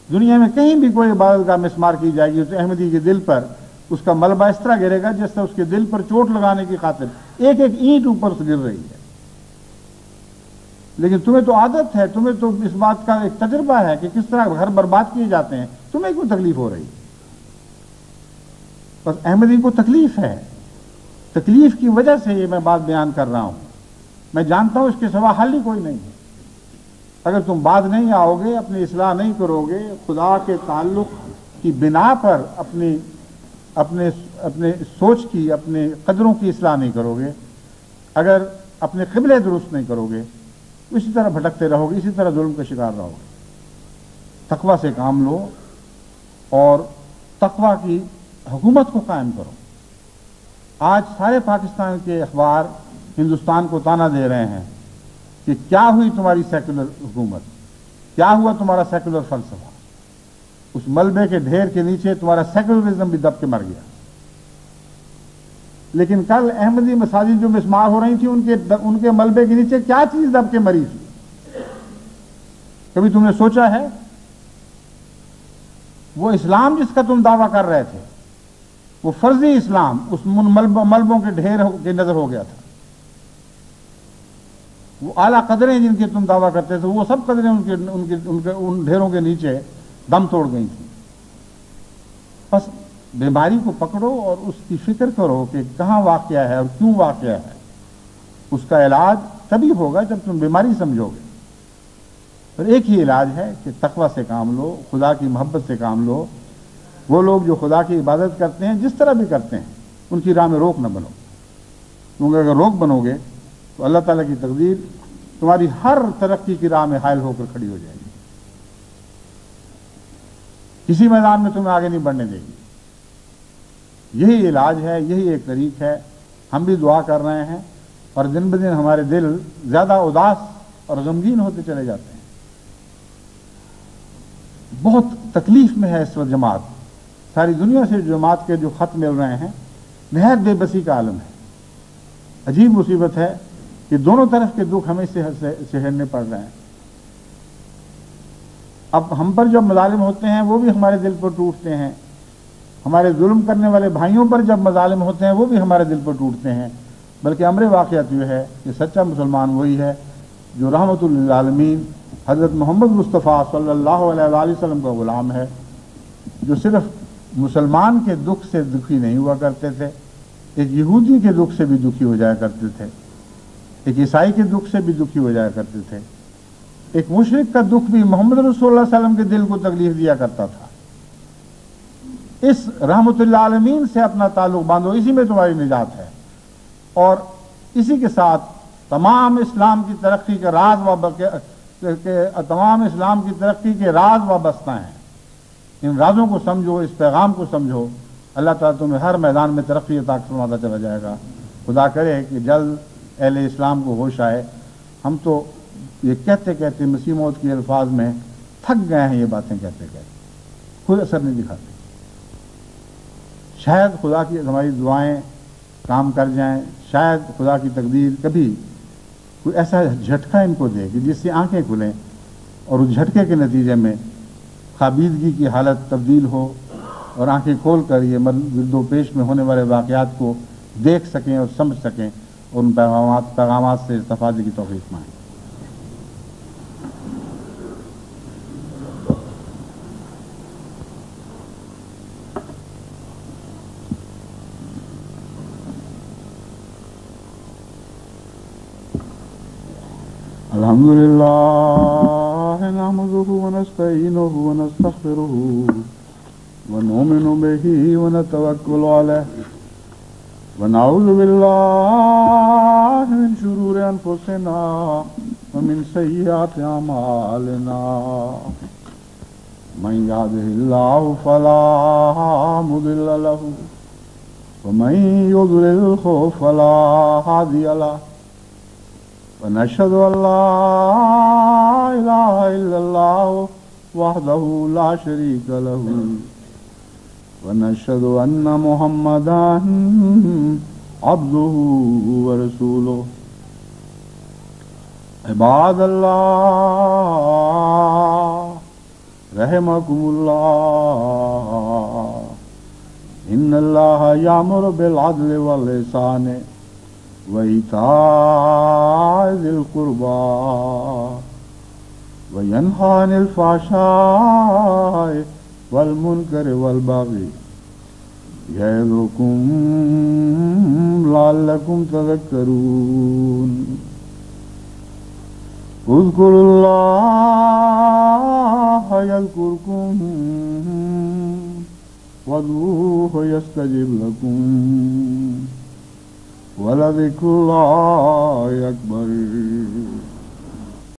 دنیا میں کہیں بھی کوئی عبادت گاہ مسمار کی جائے گی تو احمدی کے دل پر اس کا ملبہ اس طرح گرے گا جس سے اس کے دل پر چوٹ لگانے کی خاطر ایک ایک اینٹ اوپر سے گر رہی ہے۔ لیکن تمہیں تو عادت ہے، تمہیں تو اس بات کا ایک تجربہ ہے کہ کس طرح گھر برباد کیے جاتے ہیں، تمہیں کیوں تکلیف ہو رہی؟ بس احمدی کو تکلیف ہے، تکلیف کی وجہ سے یہ میں بات بیان کر رہا ہوں۔ میں جانتا ہوں اس کے سوا حل ہی کوئی نہیں ہے۔ اگر تم بعد نہیں آؤ گے، اپنی اصلاح نہیں کرو گے، خدا کے تعلق کی بنا پر اپنے سوچ کی، اپنے قدروں کی اصلاح نہیں کرو گے، اگر اپنے قبلے درست نہیں کرو گے، اسی طرح بھٹکتے رہو گے، اسی طرح ظلم کا شکار رہو گے۔ تقوی سے کام لو اور تقوی کی حکومت کو قائم کرو۔ آج سارے پاکستان کے اخبار ہندوستان کو تانا دے رہے ہیں کہ کیا ہوئی تمہاری سیکولر حکومت، کیا ہوا تمہارا سیکولر فلسفہ، اس ملبے کے ڈھیر کے نیچے تمہارا سیکولرزم بھی دب کے مر گیا۔ لیکن کل احمدی مساجد جو مسمار ہو رہی تھی ان کے ملبے کے نیچے کیا چیز دب کے مری تھی؟ کبھی تم نے سوچا ہے؟ وہ اسلام جس کا تم دعویٰ کر رہے تھے، وہ فرضی اسلام اس ملبوں کے ڈھیر کے نظر ہو گیا تھا۔ وہ اعلیٰ قدریں جن کے تم دعویٰ کرتے تھے، وہ سب قدریں ان ڈھیروں کے نیچے دم توڑ گئی تھیں۔ بس بیماری کو پکڑو اور اس کی فکر کرو کہ کہاں واقعہ ہے اور کیوں واقعہ ہے۔ اس کا علاج تبھی ہوگا جب تم بیماری سمجھو گے۔ اور ایک ہی علاج ہے کہ تقوی سے کام لو، خدا کی محبت سے کام لو۔ وہ لوگ جو خدا کی عبادت کرتے ہیں جس طرح بھی کرتے ہیں ان کی راہ میں روک نہ بنو، کیونکہ اگر روک بنو گے تو اللہ تعالیٰ کی تقدیر تمہاری ہر ترقی کی راہ میں حائل ہو کر کھڑی ہو جائے گی، کسی میدان میں تمہیں آگے نہیں بڑھنے دے گی۔ یہی علاج ہے، یہی ایک طریق ہے۔ ہم بھی دعا کر رہے ہیں اور دن بدن ہمارے دل زیادہ اداس اور غمگین ہوتے چلے جاتے ہیں۔ بہت تکلیف میں ہے اس وقت جماعت، ساری دنیا سے جماعت کے جو خط مل رہے ہیں نہایت بے بسی کا عالم ہے۔ عجیب مصیبت ہے کہ دونوں طرف کے دکھ ہمیں سہرنے پڑ رہے ہیں۔ اب ہم پر جب مظالم ہوتے ہیں وہ بھی ہمارے دل پر ٹوٹتے ہیں، ہمارے ظلم کرنے والے بھائیوں پر جب مظالم ہوتے ہیں وہ بھی ہمارے دل پر ٹوٹتے ہیں۔ بلکہ امر واقعات یہ ہے کہ سچا مسلمان وہی ہے جو رحمت للعالمین حضرت محمد مصطفیٰ صلی اللہ علیہ وآلہ وسلم کا غلام ہے، جو صرف مسلمان کے دکھ سے دکھی نہیں ہوا کرتے تھے، ایک یہودی کے دکھ سے بھی دکھی ہو جایا کرتے تھے، ایک عیسائی کے دکھ سے بھی دکھی ہو جایا کرتے تھے، ایک مشرک کا دکھ بھی محمد رسول اللہ صلی اللہ علیہ وسلم کے دل کو تکلیف دیا کرتا تھا۔ اس رحمت للعالمین سے اپنا تعلق باندھو، اسی میں تمہاری نجات ہے، اور اسی کے ساتھ تمام اسلام کی ترقی کے راز وابستہ ہیں۔ ان رازوں کو سمجھو، اس پیغام کو سمجھو، اللہ تعالیٰ تمہیں ہر میدان میں ترقی عطا فرماتا چلا جائے گا۔ خدا کرے کہ جلد اہل اسلام کو ہوش آئے۔ ہم تو یہ کہتے کہتے مسیح موعود کے الفاظ میں تھک گئے ہیں، یہ باتیں کہتے کہتے کوئی اثر نہیں دکھاتے۔ شاید خدا کی ہماری دعائیں کام کر جائیں، شاید خدا کی تقدیر کبھی کوئی ایسا جھٹکا ان کو دے کہ جس سے آنکھیں کھلیں اور اس جھٹکے کے نتیجے میں خابیدگی کی حالت تبدیل ہو اور آنکھیں کھول کر یہ گرد و پیش میں ہونے والے واقعات کو دیکھ سکیں اور سمجھ سکیں اور ان پیغامات سے استفادے کی توفیق پائیں۔ الحمد لله نحمده ونستعينه ونستغفره ونؤمن به ونتوكل عليه ونعوذ بالله من شرور أنفسنا ومن سيئات أعمالنا من يهده الله فلا مضل له ومن يضلله فلا هادي له ونشهد أن لا إله إلا الله وحده لا شريك له ونشهد أن محمدا عبده ورسوله عباد الله رحمكم الله إن الله يأمر بالعدل والإحسان وإيتاء ذي القربى وينهى عن الفحشاء والمنكر والبغي يعظكم لعلكم تذكرون اذكروا الله يذكركم وادعوه يستجب لكم ولذكر الله أكبر